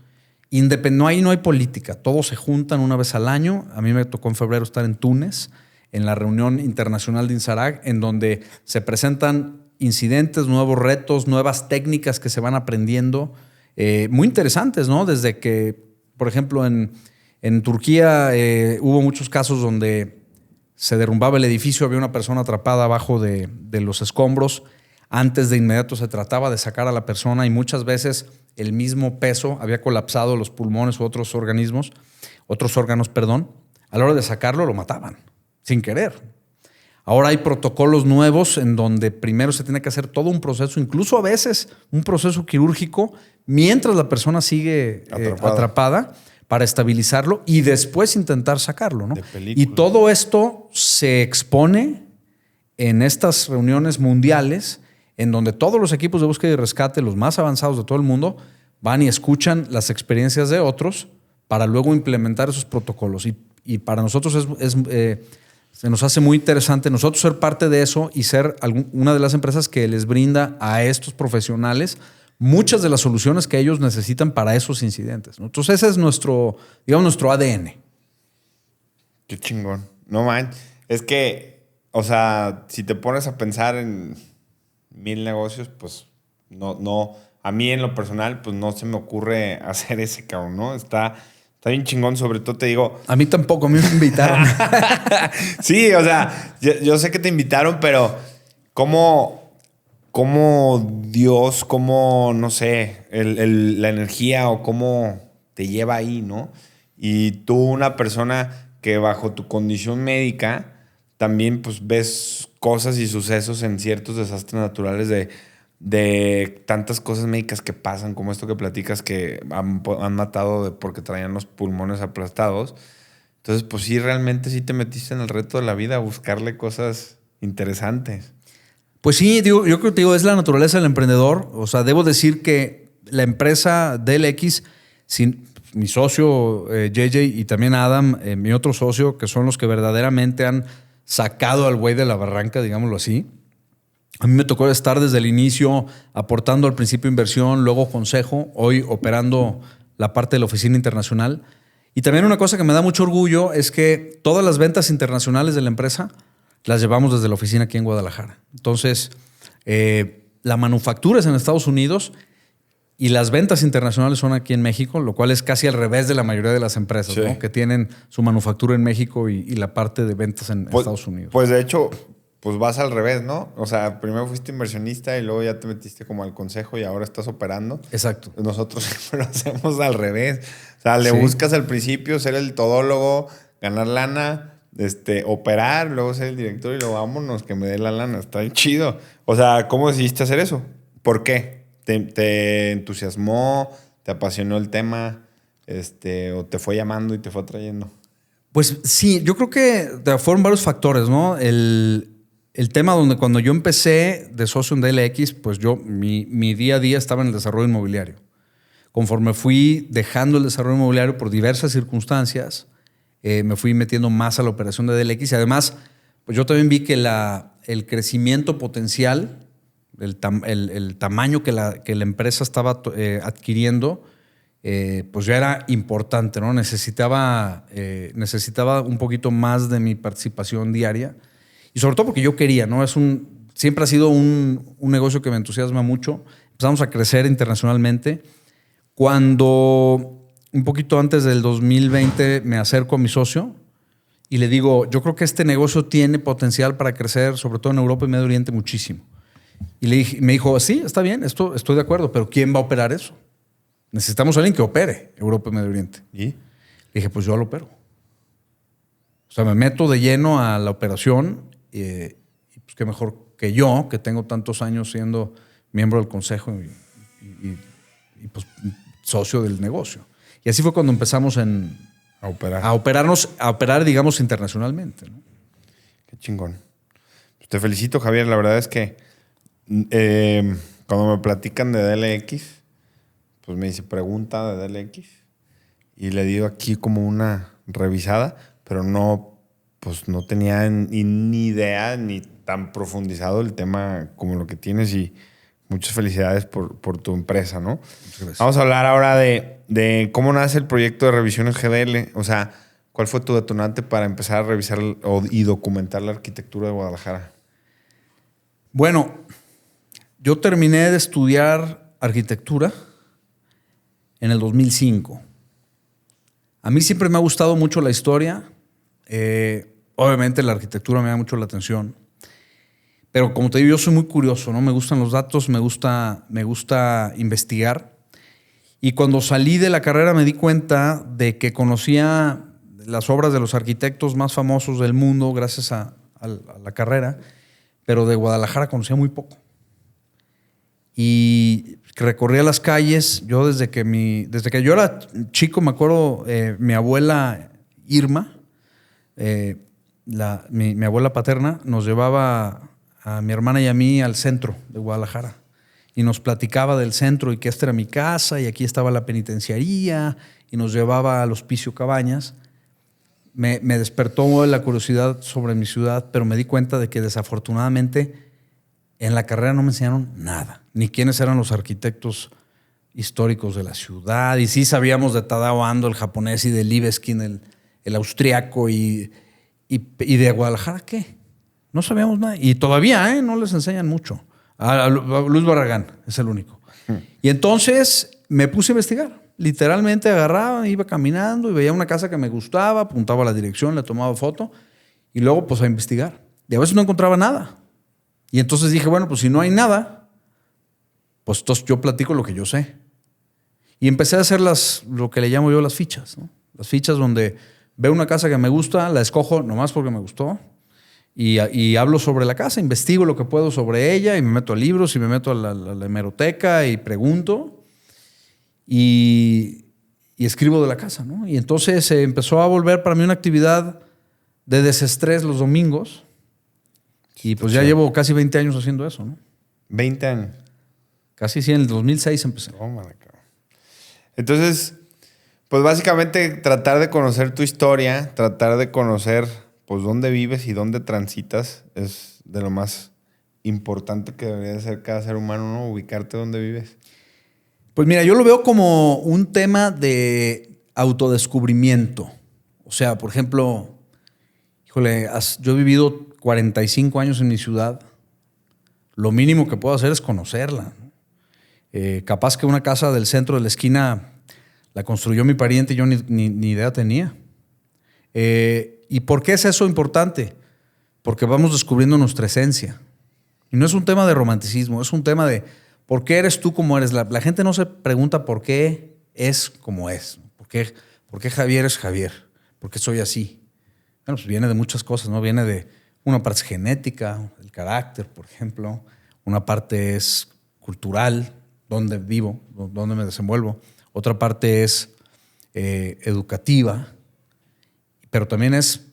No hay política. Todos se juntan una vez al año. A mí me tocó en febrero estar en Túnez, en la reunión internacional de INSARAG, en donde se presentan incidentes, nuevos retos, nuevas técnicas que se van aprendiendo, muy interesantes, ¿no? Desde que, por ejemplo, en Turquía hubo muchos casos donde se derrumbaba el edificio, había una persona atrapada abajo de los escombros. Antes de inmediato se trataba de sacar a la persona y muchas veces el mismo peso había colapsado los pulmones u otros órganos. A la hora de sacarlo lo mataban, sin querer. Ahora hay protocolos nuevos en donde primero se tiene que hacer todo un proceso, incluso a veces un proceso quirúrgico, mientras la persona sigue atrapada para estabilizarlo y después intentar sacarlo, ¿no? Y todo esto se expone en estas reuniones mundiales en donde todos los equipos de búsqueda y rescate, los más avanzados de todo el mundo, van y escuchan las experiencias de otros para luego implementar esos protocolos. Y para nosotros se nos hace muy interesante nosotros ser parte de eso y ser una de las empresas que les brinda a estos profesionales muchas de las soluciones que ellos necesitan para esos incidentes, ¿no? Entonces ese es nuestro ADN. Qué chingón. No man. Es que, o sea, si te pones a pensar en 1000 negocios, pues no. A mí en lo personal, pues no se me ocurre hacer ese cabrón, ¿no? Está bien chingón, sobre todo te digo... A mí tampoco, a mí me invitaron. Sí, o sea, yo sé que te invitaron, pero ¿cómo Dios, cómo, no sé, la energía o cómo te lleva ahí, ¿no? Y tú, una persona que bajo tu condición médica también pues ves cosas y sucesos en ciertos desastres naturales de tantas cosas médicas que pasan, como esto que platicas que han matado porque traían los pulmones aplastados. Entonces, pues sí, realmente sí te metiste en el reto de la vida a buscarle cosas interesantes. Pues sí, yo creo que es la naturaleza del emprendedor. O sea, debo decir que la empresa DLX, mi socio JJ y también Adam, mi otro socio, que son los que verdaderamente han sacado al güey de la barranca, digámoslo así. A mí me tocó estar desde el inicio aportando al principio inversión, luego consejo, hoy operando la parte de la oficina internacional. Y también una cosa que me da mucho orgullo es que todas las ventas internacionales de la empresa las llevamos desde la oficina aquí en Guadalajara. Entonces, la manufactura es en Estados Unidos y las ventas internacionales son aquí en México, lo cual es casi al revés de la mayoría de las empresas, sí, ¿no? Que tienen su manufactura en México y la parte de ventas en Estados Unidos. Pues de hecho... Pues vas al revés, ¿no? O sea, primero fuiste inversionista y luego ya te metiste como al consejo y ahora estás operando. Exacto. Nosotros siempre lo hacemos al revés. O sea, le buscas al principio ser el todólogo, ganar lana, operar, luego ser el director y luego vámonos que me dé la lana. Está bien chido. O sea, ¿cómo decidiste hacer eso? ¿Por qué? ¿Te entusiasmó? ¿Te apasionó el tema? ¿O te fue llamando y te fue atrayendo? Pues sí, yo creo que fueron varios factores, ¿no? El tema donde cuando yo empecé de socio en DLX, pues mi día a día estaba en el desarrollo inmobiliario. Conforme fui dejando el desarrollo inmobiliario por diversas circunstancias, me fui metiendo más a la operación de DLX y además, pues yo también vi que el crecimiento potencial, el tamaño que la empresa estaba adquiriendo, pues ya era importante, ¿no? Necesitaba un poquito más de mi participación diaria. Y sobre todo porque yo quería, ¿no? Siempre ha sido un negocio que me entusiasma mucho. Empezamos a crecer internacionalmente. Cuando, un poquito antes del 2020, me acerco a mi socio y le digo, yo creo que este negocio tiene potencial para crecer, sobre todo en Europa y Medio Oriente, muchísimo. Y me dijo, sí, está bien, estoy de acuerdo, pero ¿quién va a operar eso? Necesitamos a alguien que opere Europa y Medio Oriente. ¿Y? Le dije, pues yo lo opero. O sea, me meto de lleno a la operación y pues qué mejor que yo, que tengo tantos años siendo miembro del consejo y pues socio del negocio. Y así fue cuando empezamos a operar, digamos, internacionalmente, ¿no? Qué chingón. Pues te felicito, Javier. La verdad es que cuando me platican de DLX, pues me dice pregunta de DLX y le digo aquí como una revisada, pero no tenía ni idea ni tan profundizado el tema como lo que tienes y muchas felicidades por tu empresa, ¿no? Muchas gracias. Vamos a hablar ahora de cómo nace el proyecto de revisiones GDL. O sea, ¿cuál fue tu detonante para empezar a revisar y documentar la arquitectura de Guadalajara? Bueno, yo terminé de estudiar arquitectura en el 2005. A mí siempre me ha gustado mucho la historia. Obviamente la arquitectura me da mucho la atención. Pero como te digo, yo soy muy curioso, ¿no? Me gustan los datos, me gusta investigar. Y cuando salí de la carrera me di cuenta de que conocía las obras de los arquitectos más famosos del mundo gracias a la carrera, pero de Guadalajara conocía muy poco. Y recorría las calles. Yo desde que yo era chico, me acuerdo, mi abuela Irma, mi abuela paterna, nos llevaba a mi hermana y a mí al centro de Guadalajara y nos platicaba del centro y que esta era mi casa y aquí estaba la penitenciaría y nos llevaba al Hospicio Cabañas. Me despertó la curiosidad sobre mi ciudad, pero me di cuenta de que desafortunadamente en la carrera no me enseñaron nada, ni quiénes eran los arquitectos históricos de la ciudad. Y sí sabíamos de Tadao Ando, el japonés, y de Libeskind, el austriaco, y de Guadalajara, ¿qué? No sabíamos nada. Y todavía no les enseñan mucho. A Luis Barragán es el único. Y entonces me puse a investigar. Literalmente agarraba, iba caminando y veía una casa que me gustaba, apuntaba la dirección, le tomaba foto y luego pues a investigar. Y a veces no encontraba nada. Y entonces dije, bueno, pues si no hay nada, pues entonces yo platico lo que yo sé. Y empecé a hacer lo que le llamo yo las fichas, ¿no? Las fichas donde veo una casa que me gusta, la escojo nomás porque me gustó y hablo sobre la casa, investigo lo que puedo sobre ella y me meto a libros y me meto a la hemeroteca y pregunto y escribo de la casa, ¿no? Y entonces se empezó a volver para mí una actividad de desestrés los domingos. Y pues ya llevo casi 20 años haciendo eso, ¿no? 20 años. Casi sí, en el 2006 empecé. Entonces, pues básicamente tratar de conocer tu historia, tratar de conocer pues dónde vives y dónde transitas es de lo más importante que debería de ser cada ser humano, ¿no? Ubicarte donde vives. Pues mira, yo lo veo como un tema de autodescubrimiento. O sea, por ejemplo, híjole, yo he vivido 45 años en mi ciudad. Lo mínimo que puedo hacer es conocerla, ¿no? Capaz que una casa del centro de la esquina la construyó mi pariente y yo ni idea tenía. ¿Y por qué es eso importante? Porque vamos descubriendo nuestra esencia. Y no es un tema de romanticismo, es un tema de por qué eres tú como eres. La gente no se pregunta por qué es como es. ¿Por qué Javier es Javier? ¿Por qué soy así? Bueno, pues viene de muchas cosas, ¿no? Viene de una parte es genética, el carácter, por ejemplo. Una parte es cultural, dónde vivo, dónde me desenvuelvo. Otra parte es educativa. Pero también es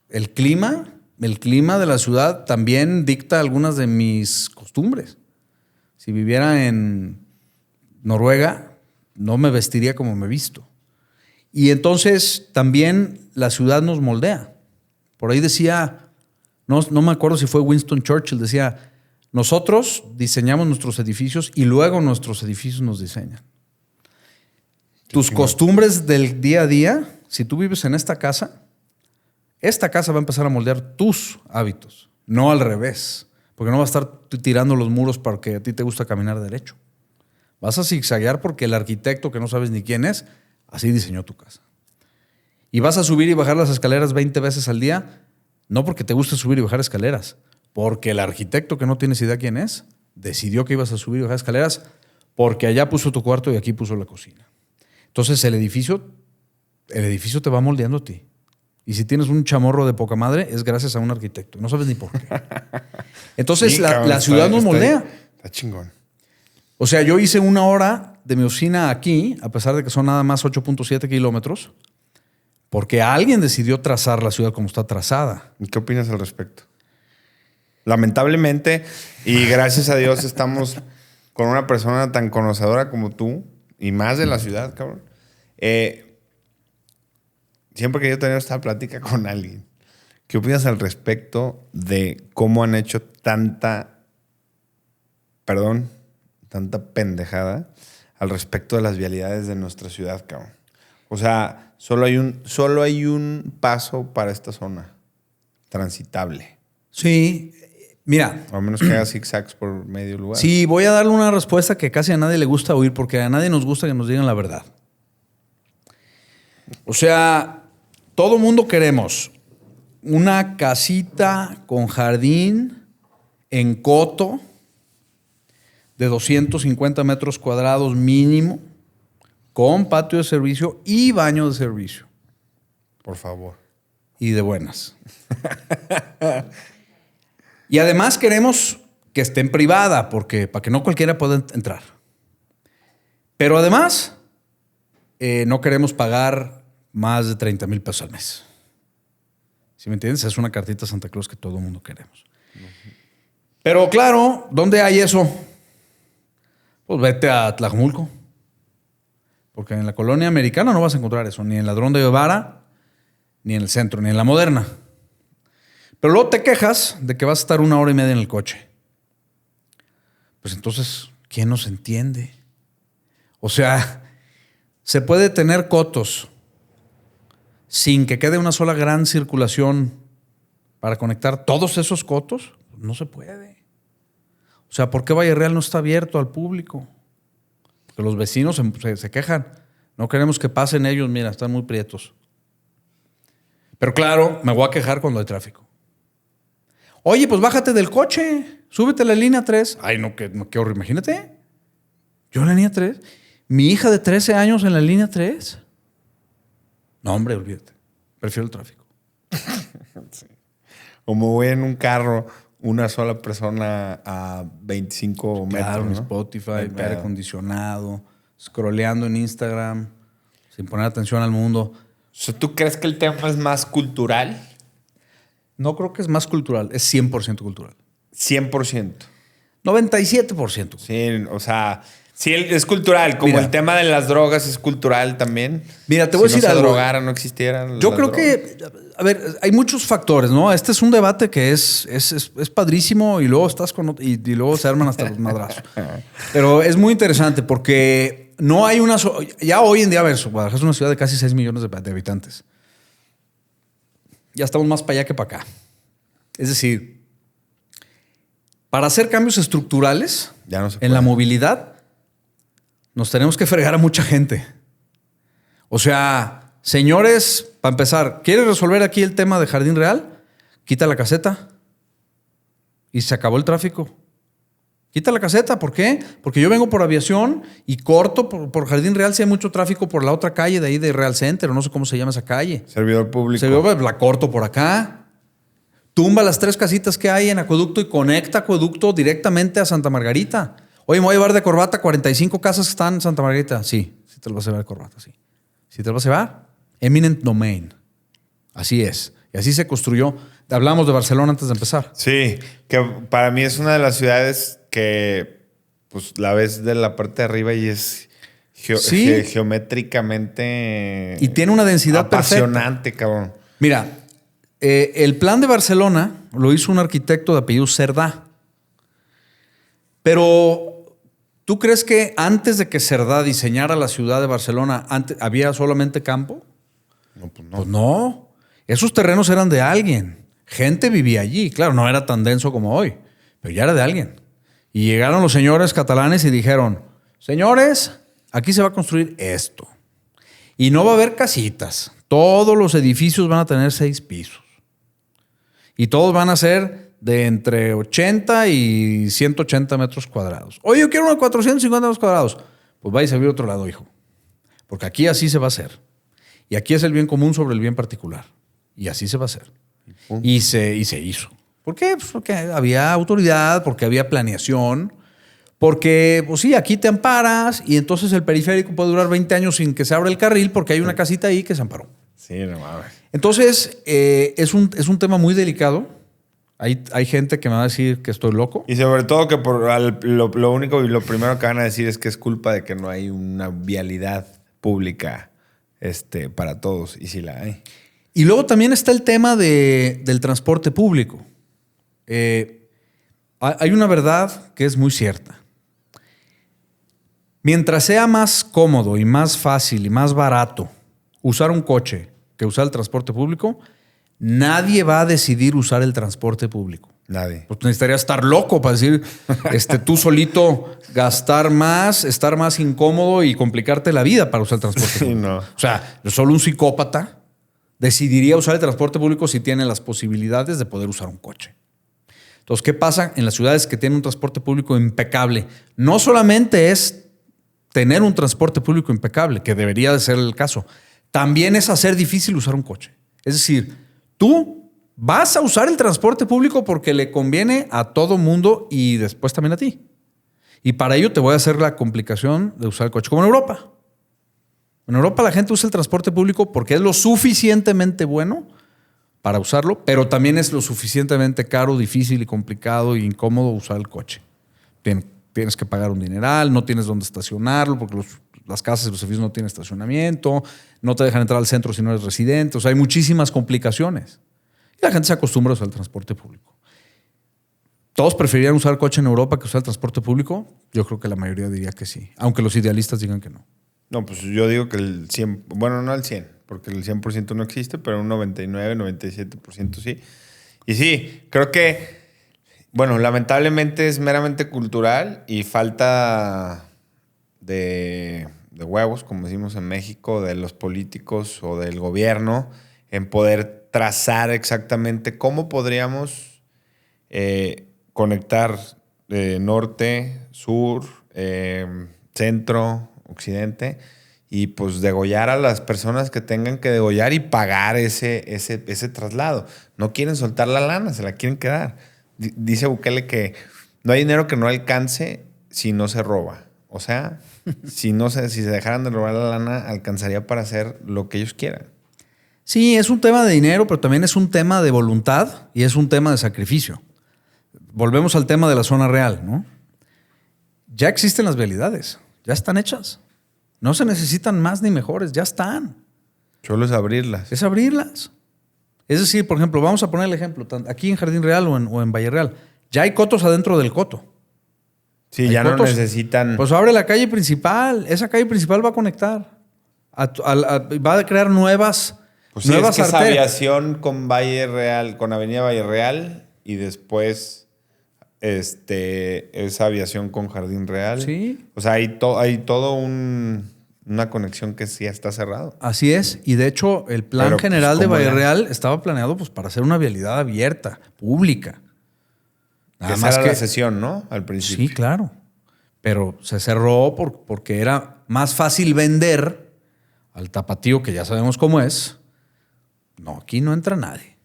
el clima. El clima de la ciudad también dicta algunas de mis costumbres. Si viviera en Noruega, no me vestiría como me visto. Y entonces también la ciudad nos moldea. Por ahí decía No me acuerdo si fue Winston Churchill, decía, nosotros diseñamos nuestros edificios y luego nuestros edificios nos diseñan. Tus costumbres del día a día, si tú vives en esta casa va a empezar a moldear tus hábitos, no al revés. Porque no vas a estar tirando los muros porque a ti te gusta caminar derecho. Vas a zigzaguear porque el arquitecto, que no sabes ni quién es, así diseñó tu casa. Y vas a subir y bajar las escaleras 20 veces al día, no porque te guste subir y bajar escaleras, porque el arquitecto, que no tienes idea quién es, decidió que ibas a subir y bajar escaleras porque allá puso tu cuarto y aquí puso la cocina. Entonces el edificio te va moldeando a ti. Y si tienes un chamorro de poca madre, es gracias a un arquitecto. No sabes ni por qué. Entonces, sí, la ciudad nos moldea. Está chingón. O sea, yo hice 1 hora de mi oficina aquí, a pesar de que son nada más 8.7 kilómetros, porque alguien decidió trazar la ciudad como está trazada. ¿Y qué opinas al respecto? Lamentablemente, y gracias a Dios, estamos con una persona tan conocedora como tú, y más de la ciudad, cabrón. Siempre que yo tengo esta plática con alguien, ¿qué opinas al respecto de cómo han hecho tanta pendejada al respecto de las vialidades de nuestra ciudad, cabrón? O sea, solo hay un paso para esta zona transitable. Sí, mira. O a menos que haga zigzags por medio lugar. Sí, voy a darle una respuesta que casi a nadie le gusta oír, porque a nadie nos gusta que nos digan la verdad. O sea, todo mundo queremos una casita con jardín en coto de 250 metros cuadrados mínimo, con patio de servicio y baño de servicio. Por favor. Y de buenas. Y además queremos que esté en privada, para que no cualquiera pueda entrar. Pero además, no queremos pagar más de 30,000 pesos al mes. ¿Sí me entiendes? Es una cartita a Santa Claus que todo el mundo queremos. Pero claro, ¿dónde hay eso? Pues vete a Tlajumulco. Porque en la colonia americana no vas a encontrar eso, ni en Ladrón de Guevara, ni en el centro, ni en la Moderna. Pero luego te quejas de que vas a estar 1 hora y media en el coche. Pues entonces, ¿quién nos entiende? O sea, se puede tener cotos sin que quede una sola gran circulación para conectar todos esos cotos. No se puede. O sea, ¿por qué Valle Real no está abierto al público? Porque los vecinos se quejan. No queremos que pasen ellos, mira, están muy prietos. Pero claro, me voy a quejar cuando hay tráfico. Oye, pues bájate del coche, súbete a la línea 3. Ay, no, qué horror, imagínate. Yo en la línea 3. Mi hija de 13 años en la línea 3. No, hombre, olvídate. Prefiero el tráfico. Sí. Como voy en un carro, una sola persona a 25 metros. Claro, en ¿no? Spotify, aire acondicionado, scrolleando en Instagram, sin poner atención al mundo. ¿Tú crees que el tema es más cultural? No creo que es más cultural, es 100% cultural. 100%. 97%. Sí, o sea, sí es cultural. Como Mira, el tema de las drogas es cultural también. Mira, te voy a decir algo. Si no se drogara, no existieran. Yo creo que, a ver, hay muchos factores, ¿no? Este es un debate que es padrísimo y luego estás y luego se arman hasta los madrazos. Pero es muy interesante porque no hay una... Ya hoy en día, a ver, Guadalajara es una ciudad de casi 6 millones de habitantes. Ya estamos más para allá que para acá. Es decir, para hacer cambios estructurales ya no se en la movilidad, nos tenemos que fregar a mucha gente. O sea, señores, para empezar, ¿quieres resolver aquí el tema de Jardín Real? Quita la caseta y se acabó el tráfico. Quita la caseta, ¿por qué? Porque yo vengo por Aviación y corto por Jardín Real si hay mucho tráfico por la otra calle de ahí de Real Center, o no sé cómo se llama esa calle. Servidor público. La corto por acá. Tumba las 3 casitas que hay en Acueducto y conecta Acueducto directamente a Santa Margarita. Oye, me voy a llevar de corbata 45 casas que están en Santa Margarita. Sí te lo vas a llevar de corbata, sí. Sí te lo vas a llevar. Eminent domain. Así es. Y así se construyó. Hablamos de Barcelona antes de empezar. Sí, que para mí es una de las ciudades que pues la ves de la parte de arriba y es geométricamente y tiene una densidad apasionante, perfecta. Cabrón. Mira, el plan de Barcelona lo hizo un arquitecto de apellido Cerdá. Pero, ¿tú crees que antes de que Cerdá diseñara la ciudad de Barcelona, había solamente campo? No, pues no. Pues no. Esos terrenos eran de alguien. Gente vivía allí. Claro, no era tan denso como hoy, pero ya era de alguien. Y llegaron los señores catalanes y dijeron, señores, aquí se va a construir esto. Y no va a haber casitas. Todos los edificios van a tener 6 pisos. Y todos van a ser de entre 80 y 180 metros cuadrados. Oye, yo quiero uno de 450 metros cuadrados. Pues vaya a vivir a otro lado, hijo. Porque aquí así se va a hacer. Y aquí es el bien común sobre el bien particular. Y así se va a hacer. Y se hizo. ¿Por qué? Pues porque había autoridad, porque había planeación, porque, pues sí, aquí te amparas y entonces el periférico puede durar 20 años sin que se abra el carril porque hay una casita ahí que se amparó. Sí, no mames. Entonces, es un tema muy delicado. Hay gente que me va a decir que estoy loco. Y sobre todo que lo único y lo primero que van a decir es que es culpa de que no hay una vialidad pública para todos. Y sí la hay. Y luego también está el tema del transporte público. Hay una verdad que es muy cierta. Mientras sea más cómodo y más fácil y más barato usar un coche que usar el transporte público, nadie va a decidir usar el transporte público. Nadie. Pues necesitaría estar loco para decir, tú solito gastar más, estar más incómodo y complicarte la vida para usar el transporte público. Sí, no. O sea, solo un psicópata decidiría usar el transporte público si tiene las posibilidades de poder usar un coche. Entonces, ¿qué pasa en las ciudades que tienen un transporte público impecable? No solamente es tener un transporte público impecable, que debería de ser el caso, también es hacer difícil usar un coche. Es decir, tú vas a usar el transporte público porque le conviene a todo mundo y después también a ti. Y para ello te voy a hacer la complicación de usar el coche, como en Europa. En Europa la gente usa el transporte público porque es lo suficientemente bueno para usarlo, pero también es lo suficientemente caro, difícil y complicado e incómodo usar el coche. Tienes que pagar un dineral, no tienes dónde estacionarlo porque las casas y los edificios no tienen estacionamiento, no te dejan entrar al centro si no eres residente. O sea, hay muchísimas complicaciones. Y la gente se acostumbra a usar el transporte público. ¿Todos preferirían usar el coche en Europa que usar el transporte público? Yo creo que la mayoría diría que sí, aunque los idealistas digan que no. No, pues yo digo que el 100, bueno, no el 100, porque el 100% no existe, pero un 99, 97% sí. Y sí, creo que, bueno, lamentablemente es meramente cultural y falta de huevos, como decimos en México, de los políticos o del gobierno, en poder trazar exactamente cómo podríamos conectar norte, sur, centro, occidente, y pues degollar a las personas que tengan que degollar y pagar ese traslado. No quieren soltar la lana, se la quieren quedar. Dice Bukele que no hay dinero que no alcance si no se roba. O sea, si se dejaran de robar la lana, alcanzaría para hacer lo que ellos quieran. Sí, es un tema de dinero, pero también es un tema de voluntad y es un tema de sacrificio. Volvemos al tema de la zona real, ¿no? Ya existen las vialidades, ya están hechas. No se necesitan más ni mejores, ya están. Solo es abrirlas. Es abrirlas. Es decir, por ejemplo, vamos a poner el ejemplo, aquí en Jardín Real o en Valle Real, ya hay cotos adentro del coto. Sí, ya no necesitan... Pues abre la calle principal, esa calle principal va a conectar, va a crear nuevas... Pues sí, es que es aviación con Valle Real, con Avenida Valle Real y después es aviación con Jardín Real. Sí. O sea, hay todo una conexión que sí está cerrado. Así es. Y de hecho, el plan general de Valle Real estaba planeado pues, para hacer una vialidad abierta, pública. Nada más que la sesión, ¿no? Al principio. Sí, claro. Pero se cerró porque era más fácil vender al tapatío, que ya sabemos cómo es. No, aquí no entra nadie.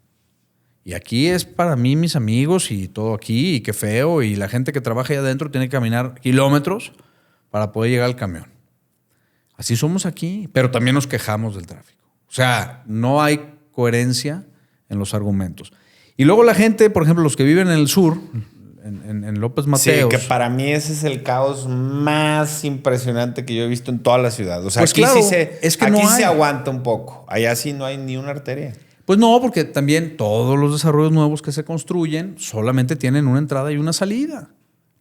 Y aquí es para mí, mis amigos y todo aquí, y qué feo. Y la gente que trabaja allá adentro tiene que caminar kilómetros para poder llegar al camión. Así somos aquí, pero también nos quejamos del tráfico. O sea, no hay coherencia en los argumentos. Y luego la gente, por ejemplo, los que viven en el sur, en López Mateos. Sí, que para mí ese es el caos más impresionante que yo he visto en toda la ciudad. O sea, pues aquí claro, sí es que aquí no se hay. aguanta un poco. Allá sí no hay ni una arteria. Pues no, porque también todos los desarrollos nuevos que se construyen solamente tienen una entrada y una salida.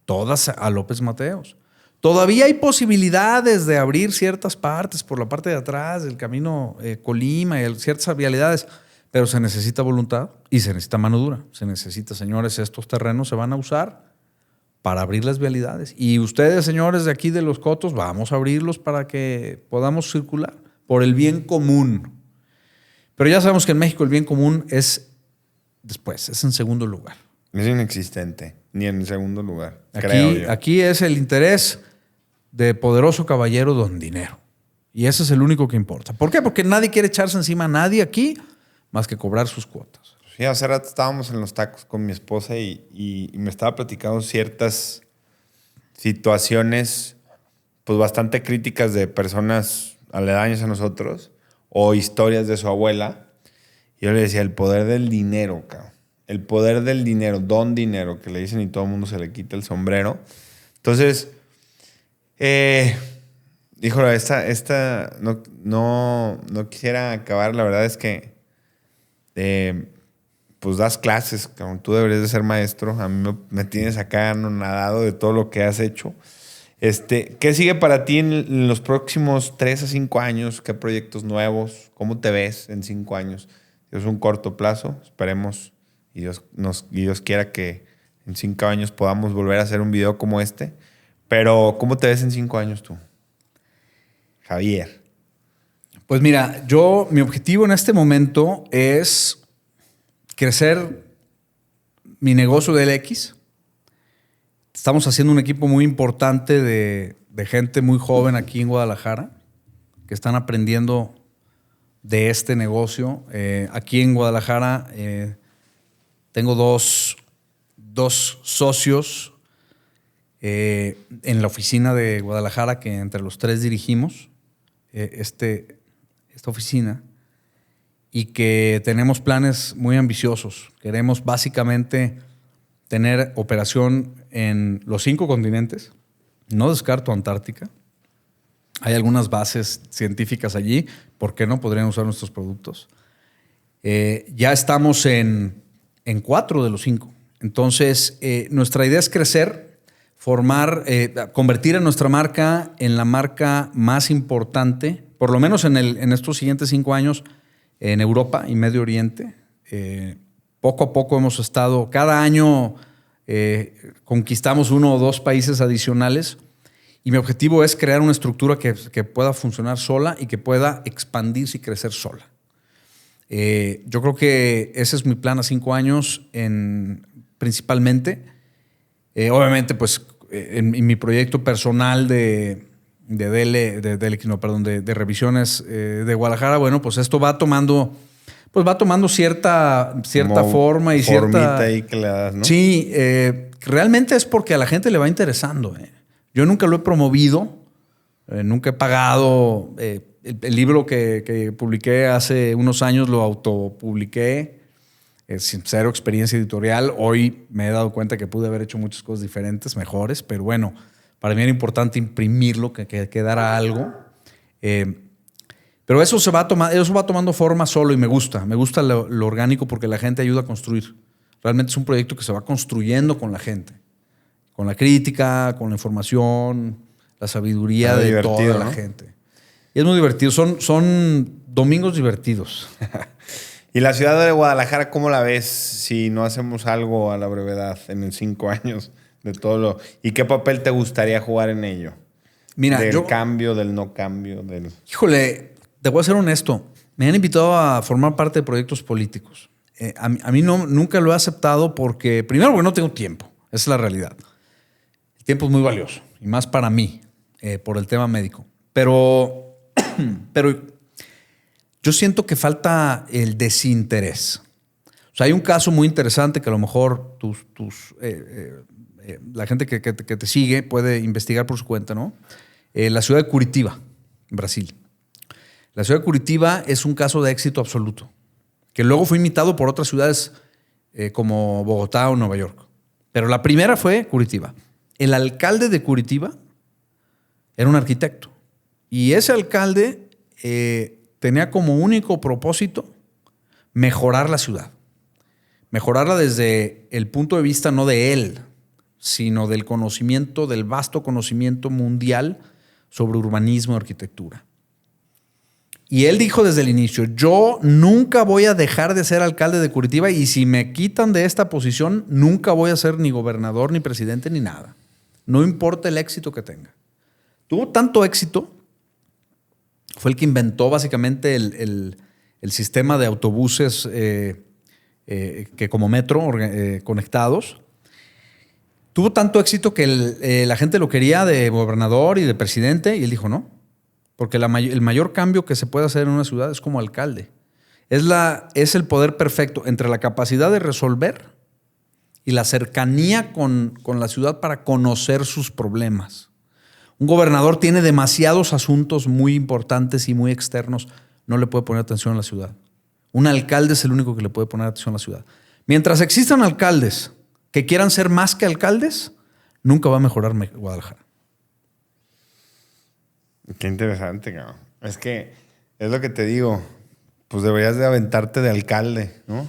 Todas a López Mateos. Todavía hay posibilidades de abrir ciertas partes por la parte de atrás del camino Colima y ciertas vialidades, pero se necesita voluntad y se necesita mano dura. Se necesita, señores, estos terrenos se van a usar para abrir las vialidades. Y ustedes, señores de aquí de Los Cotos, vamos a abrirlos para que podamos circular por el bien común. Pero ya sabemos que en México el bien común es después, es en segundo lugar. Es inexistente, ni en segundo lugar, creo yo. Aquí es el interés de poderoso caballero don dinero. Y ese es el único que importa. ¿Por qué? Porque nadie quiere echarse encima a nadie aquí más que cobrar sus cuotas. Sí, hace rato estábamos en los tacos con mi esposa y me estaba platicando ciertas situaciones pues bastante críticas de personas aledañas a nosotros o historias de su abuela. Yo le decía, el poder del dinero, cabrón. El poder del dinero, don dinero, que le dicen y todo el mundo se le quita el sombrero. Entonces, híjole, esta no quisiera acabar. La verdad es que pues das clases, cabrón. Tú deberías de ser maestro. A mí me tienes acá nadado de todo lo que has hecho. ¿Qué sigue para ti en los próximos 3 a 5 años? ¿Qué proyectos nuevos? ¿Cómo te ves en 5 años? Es un corto plazo, esperemos y Dios quiera que en 5 años podamos volver a hacer un video como este. Pero, ¿cómo te ves en 5 años tú, Javier? Pues mira, mi objetivo en este momento es crecer mi negocio de LX. Estamos haciendo un equipo muy importante de gente muy joven aquí en Guadalajara que están aprendiendo de este negocio. Aquí en Guadalajara tengo dos socios en la oficina de Guadalajara que entre los 3 dirigimos esta oficina y que tenemos planes muy ambiciosos. Queremos básicamente tener operación en los 5 continentes. No descarto Antártica. Hay algunas bases científicas allí. ¿Por qué no podrían usar nuestros productos? Ya estamos en 4 de los 5. Entonces, nuestra idea es crecer, convertir a nuestra marca en la marca más importante, por lo menos en estos siguientes 5 años, en Europa y Medio Oriente. Poco a poco hemos estado, cada año conquistamos 1 o 2 países adicionales y mi objetivo es crear una estructura que pueda funcionar sola y que pueda expandirse y crecer sola. Yo creo que ese es mi plan a 5 años principalmente. Obviamente, pues en mi proyecto personal de revisiones de Guadalajara, bueno, pues esto va tomando cierta forma y cierta ahí que le das, ¿no? Sí, realmente es porque a la gente le va interesando. Yo nunca lo he promovido, nunca he pagado. El libro que publiqué hace unos años lo autopubliqué, sin cero experiencia editorial. Hoy me he dado cuenta que pude haber hecho muchas cosas diferentes, mejores, pero bueno, para mí era importante imprimirlo, que quedara algo. Pero eso va tomando forma solo y me gusta lo orgánico porque la gente ayuda a construir. Realmente es un proyecto que se va construyendo con la gente, con la crítica, con la información, la sabiduría de toda la gente. Y es muy divertido, son domingos divertidos. ¿Y la ciudad de Guadalajara cómo la ves si no hacemos algo a la brevedad en 5 años de todo lo... ¿Y qué papel te gustaría jugar en ello? Mira, del cambio, del no cambio, del... Híjole, te voy a ser honesto. Me han invitado a formar parte de proyectos políticos. A mí nunca lo he aceptado porque no tengo tiempo. Esa es la realidad. El tiempo es muy valioso y más para mí por el tema médico. Pero yo siento que falta el desinterés. O sea, hay un caso muy interesante que a lo mejor la gente que te sigue puede investigar por su cuenta, ¿no? La ciudad de Curitiba, Brasil. La ciudad de Curitiba es un caso de éxito absoluto, que luego fue imitado por otras ciudades como Bogotá o Nueva York. Pero la primera fue Curitiba. El alcalde de Curitiba era un arquitecto. Y ese alcalde tenía como único propósito mejorar la ciudad. Mejorarla desde el punto de vista no de él, sino del conocimiento, del vasto conocimiento mundial sobre urbanismo y arquitectura. Y él dijo desde el inicio, yo nunca voy a dejar de ser alcalde de Curitiba y si me quitan de esta posición, nunca voy a ser ni gobernador, ni presidente, ni nada. No importa el éxito que tenga. Tuvo tanto éxito, fue el que inventó básicamente el sistema de autobuses que como metro conectados. Tuvo tanto éxito que la gente lo quería de gobernador y de presidente y él dijo no. Porque el mayor cambio que se puede hacer en una ciudad es como alcalde. Es el poder perfecto entre la capacidad de resolver y la cercanía con la ciudad para conocer sus problemas. Un gobernador tiene demasiados asuntos muy importantes y muy externos. No le puede poner atención a la ciudad. Un alcalde es el único que le puede poner atención a la ciudad. Mientras existan alcaldes que quieran ser más que alcaldes, nunca va a mejorar Guadalajara. Qué interesante, cabrón. Es que es lo que te digo. Pues deberías de aventarte de alcalde, ¿no?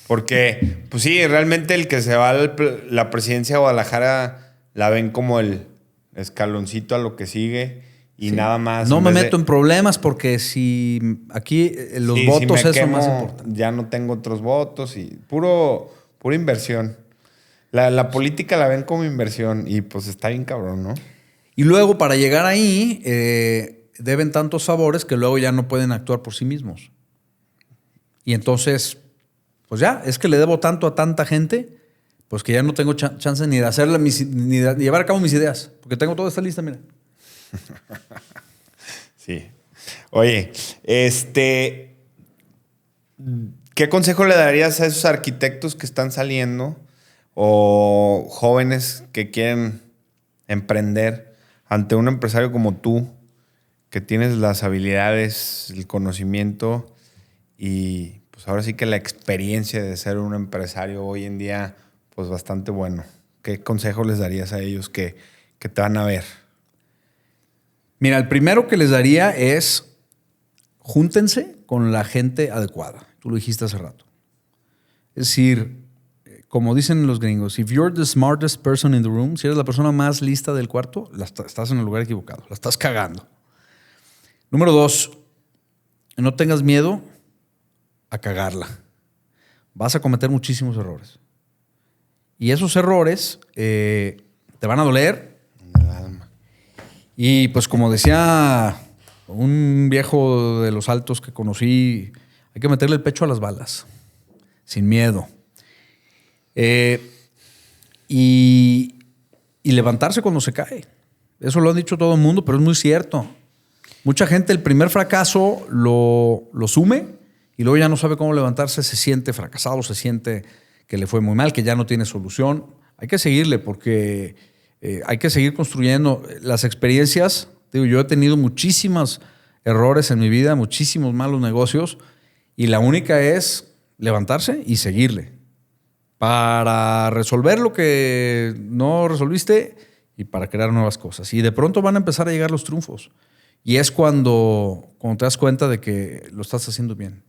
Porque, pues sí, realmente el que se va a la presidencia de Guadalajara la ven como el escaloncito a lo que sigue y sí. Nada más. No me meto en problemas porque si aquí los votos si me es quemo, lo más importante. Ya no tengo otros votos y pura inversión. La política la ven como inversión y pues está bien cabrón, ¿no? Y luego, para llegar ahí, deben tantos favores que luego ya no pueden actuar por sí mismos. Y entonces, pues ya, es que le debo tanto a tanta gente, pues que ya no tengo chance ni de hacerla, ni de llevar a cabo mis ideas. Porque tengo toda esta lista, mira. Sí. Oye, ¿qué consejo le darías a esos arquitectos que están saliendo o jóvenes que quieren emprender ante un empresario como tú, que tienes las habilidades, el conocimiento y pues ahora sí que la experiencia de ser un empresario hoy en día, pues bastante bueno? ¿Qué consejo les darías a ellos que te van a ver? Mira, el primero que les daría es júntense con la gente adecuada. Tú lo dijiste hace rato. Es decir, como dicen los gringos, if you're the smartest person in the room, si eres la persona más lista del cuarto, estás en el lugar equivocado, la estás cagando. Número 2, no tengas miedo a cagarla. Vas a cometer muchísimos errores. Y esos errores te van a doler. En el alma. Y pues como decía un viejo de los altos que conocí, hay que meterle el pecho a las balas, sin miedo. Y levantarse cuando se cae. Eso lo han dicho todo el mundo, pero es muy cierto. Mucha gente el primer fracaso lo sume y luego ya no sabe cómo levantarse, se siente fracasado, se siente que le fue muy mal, que ya no tiene solución. Hay que seguirle porque hay que seguir construyendo las experiencias. Digo, yo he tenido muchísimos errores en mi vida, muchísimos malos negocios y la única es levantarse y seguirle. Para resolver lo que no resolviste y para crear nuevas cosas. Y de pronto van a empezar a llegar los triunfos. Y es cuando te das cuenta de que lo estás haciendo bien.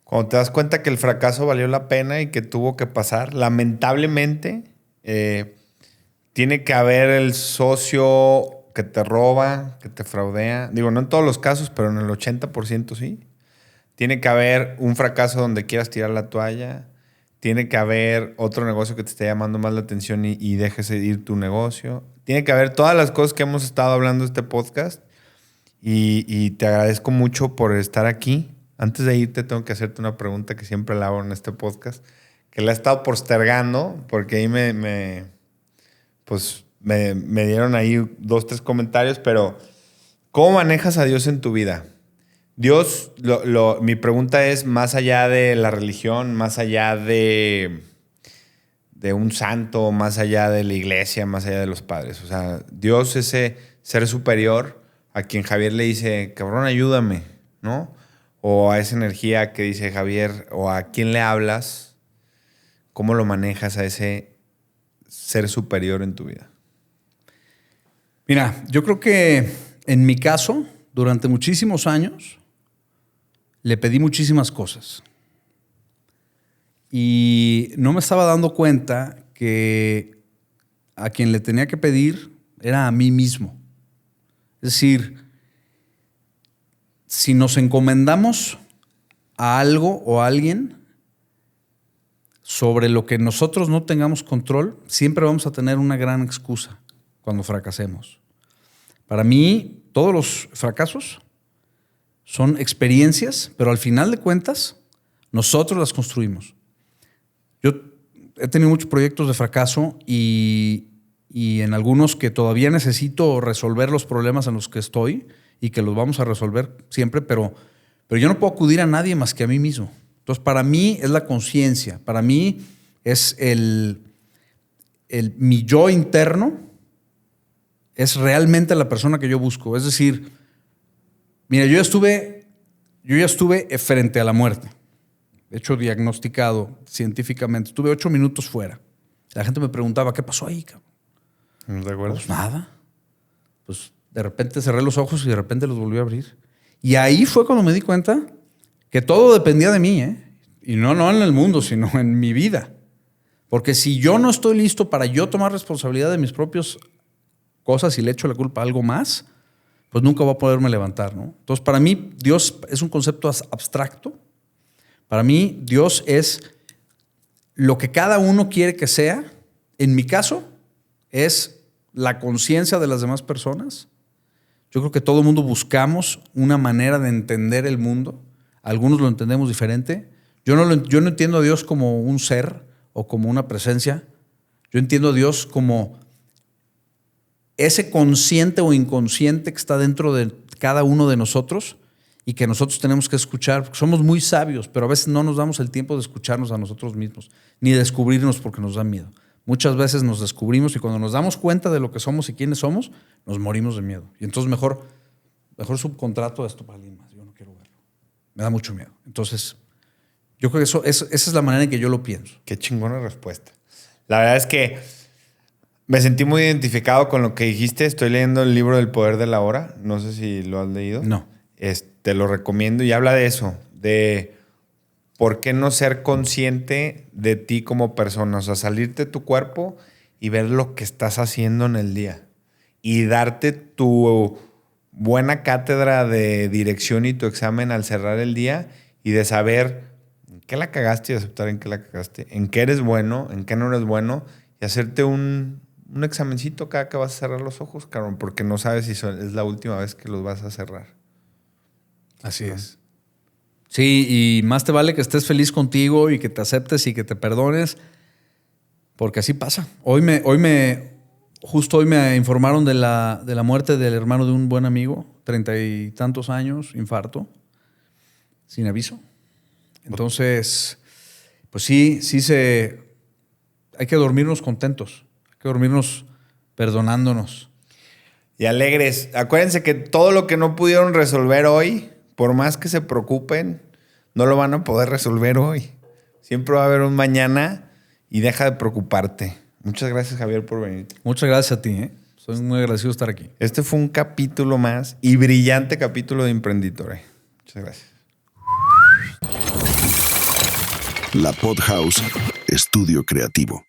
Cuando te das cuenta que el fracaso valió la pena y que tuvo que pasar, lamentablemente, tiene que haber el socio que te roba, que te fraudea. Digo, no en todos los casos, pero en el 80% sí. Tiene que haber un fracaso donde quieras tirar la toalla. Tiene que haber otro negocio que te esté llamando más la atención y dejes de ir tu negocio. Tiene que haber todas las cosas que hemos estado hablando en este podcast. Y te agradezco mucho por estar aquí. Antes de irte, tengo que hacerte una pregunta que siempre la hago en este podcast, que la he estado postergando porque ahí me dieron ahí 2, 3 comentarios, pero ¿cómo manejas a Dios en tu vida? Dios, mi pregunta es más allá de la religión, más allá de un santo, más allá de la iglesia, más allá de los padres. O sea, Dios, ese ser superior a quien Javier le dice, cabrón, ayúdame, ¿no? O a esa energía que dice Javier, o a quién le hablas, ¿cómo lo manejas a ese ser superior en tu vida? Mira, yo creo que en mi caso, durante muchísimos años, le pedí muchísimas cosas. y no me estaba dando cuenta que a quien le tenía que pedir era a mí mismo. Es decir, si nos encomendamos a algo o a alguien sobre lo que nosotros no tengamos control, siempre vamos a tener una gran excusa cuando fracasemos. Para mí, todos los fracasos son experiencias, pero al final de cuentas, nosotros las construimos. Yo he tenido muchos proyectos de fracaso y en algunos que todavía necesito resolver los problemas en los que estoy y que los vamos a resolver siempre, pero yo no puedo acudir a nadie más que a mí mismo. Entonces, para mí es la conciencia, para mí es mi yo interno, es realmente la persona que yo busco. Es decir, mira, yo ya estuve frente a la muerte. De hecho, diagnosticado científicamente. Estuve 8 minutos fuera. La gente me preguntaba, ¿qué pasó ahí, cabrón? ¿No te acuerdas? Pues nada. Pues de repente cerré los ojos y de repente los volví a abrir. Y ahí fue cuando me di cuenta que todo dependía de mí, ¿eh? Y no en el mundo, sino en mi vida. Porque si yo no estoy listo para yo tomar responsabilidad de mis propias cosas y le echo la culpa a algo más, pues nunca voy a poderme levantar, ¿no? Entonces, para mí, Dios es un concepto abstracto. Para mí, Dios es lo que cada uno quiere que sea. En mi caso, es la conciencia de las demás personas. Yo creo que todo el mundo buscamos una manera de entender el mundo. Algunos lo entendemos diferente. Yo no entiendo a Dios como un ser o como una presencia. Yo entiendo a Dios como ese consciente o inconsciente que está dentro de cada uno de nosotros y que nosotros tenemos que escuchar. Porque somos muy sabios, pero a veces no nos damos el tiempo de escucharnos a nosotros mismos, ni descubrirnos porque nos da miedo. Muchas veces nos descubrimos y cuando nos damos cuenta de lo que somos y quiénes somos, nos morimos de miedo. Y entonces mejor subcontrato esto para alguien más. Yo no quiero verlo. Me da mucho miedo. Entonces, yo creo que esa es la manera en que yo lo pienso. Qué chingona respuesta. La verdad es que me sentí muy identificado con lo que dijiste. Estoy leyendo el libro del poder de la hora. No sé si lo has leído. No. Te lo recomiendo y habla de eso, de por qué no ser consciente de ti como persona. O sea, salirte de tu cuerpo y ver lo que estás haciendo en el día. Y darte tu buena cátedra de dirección y tu examen al cerrar el día y de saber en qué la cagaste y aceptar en qué la cagaste, en qué eres bueno, en qué no eres bueno y hacerte un examencito cada que vas a cerrar los ojos, cabrón, porque no sabes si es la última vez que los vas a cerrar. Así es. Sí, y más te vale que estés feliz contigo y que te aceptes y que te perdones, porque así pasa. Justo hoy me informaron de la muerte del hermano de un buen amigo, 30 y tantos años, infarto, sin aviso. Entonces, pues sí, hay que dormirnos contentos, hay que dormirnos perdonándonos. Y alegres. Acuérdense que todo lo que no pudieron resolver hoy, por más que se preocupen, no lo van a poder resolver hoy. Siempre va a haber un mañana y deja de preocuparte. Muchas gracias, Javier, por venir. Muchas gracias a ti, ¿eh? Soy muy agradecido de estar aquí. Este fue un capítulo más y brillante capítulo de Emprenditore. Muchas gracias. La Pod House, estudio creativo.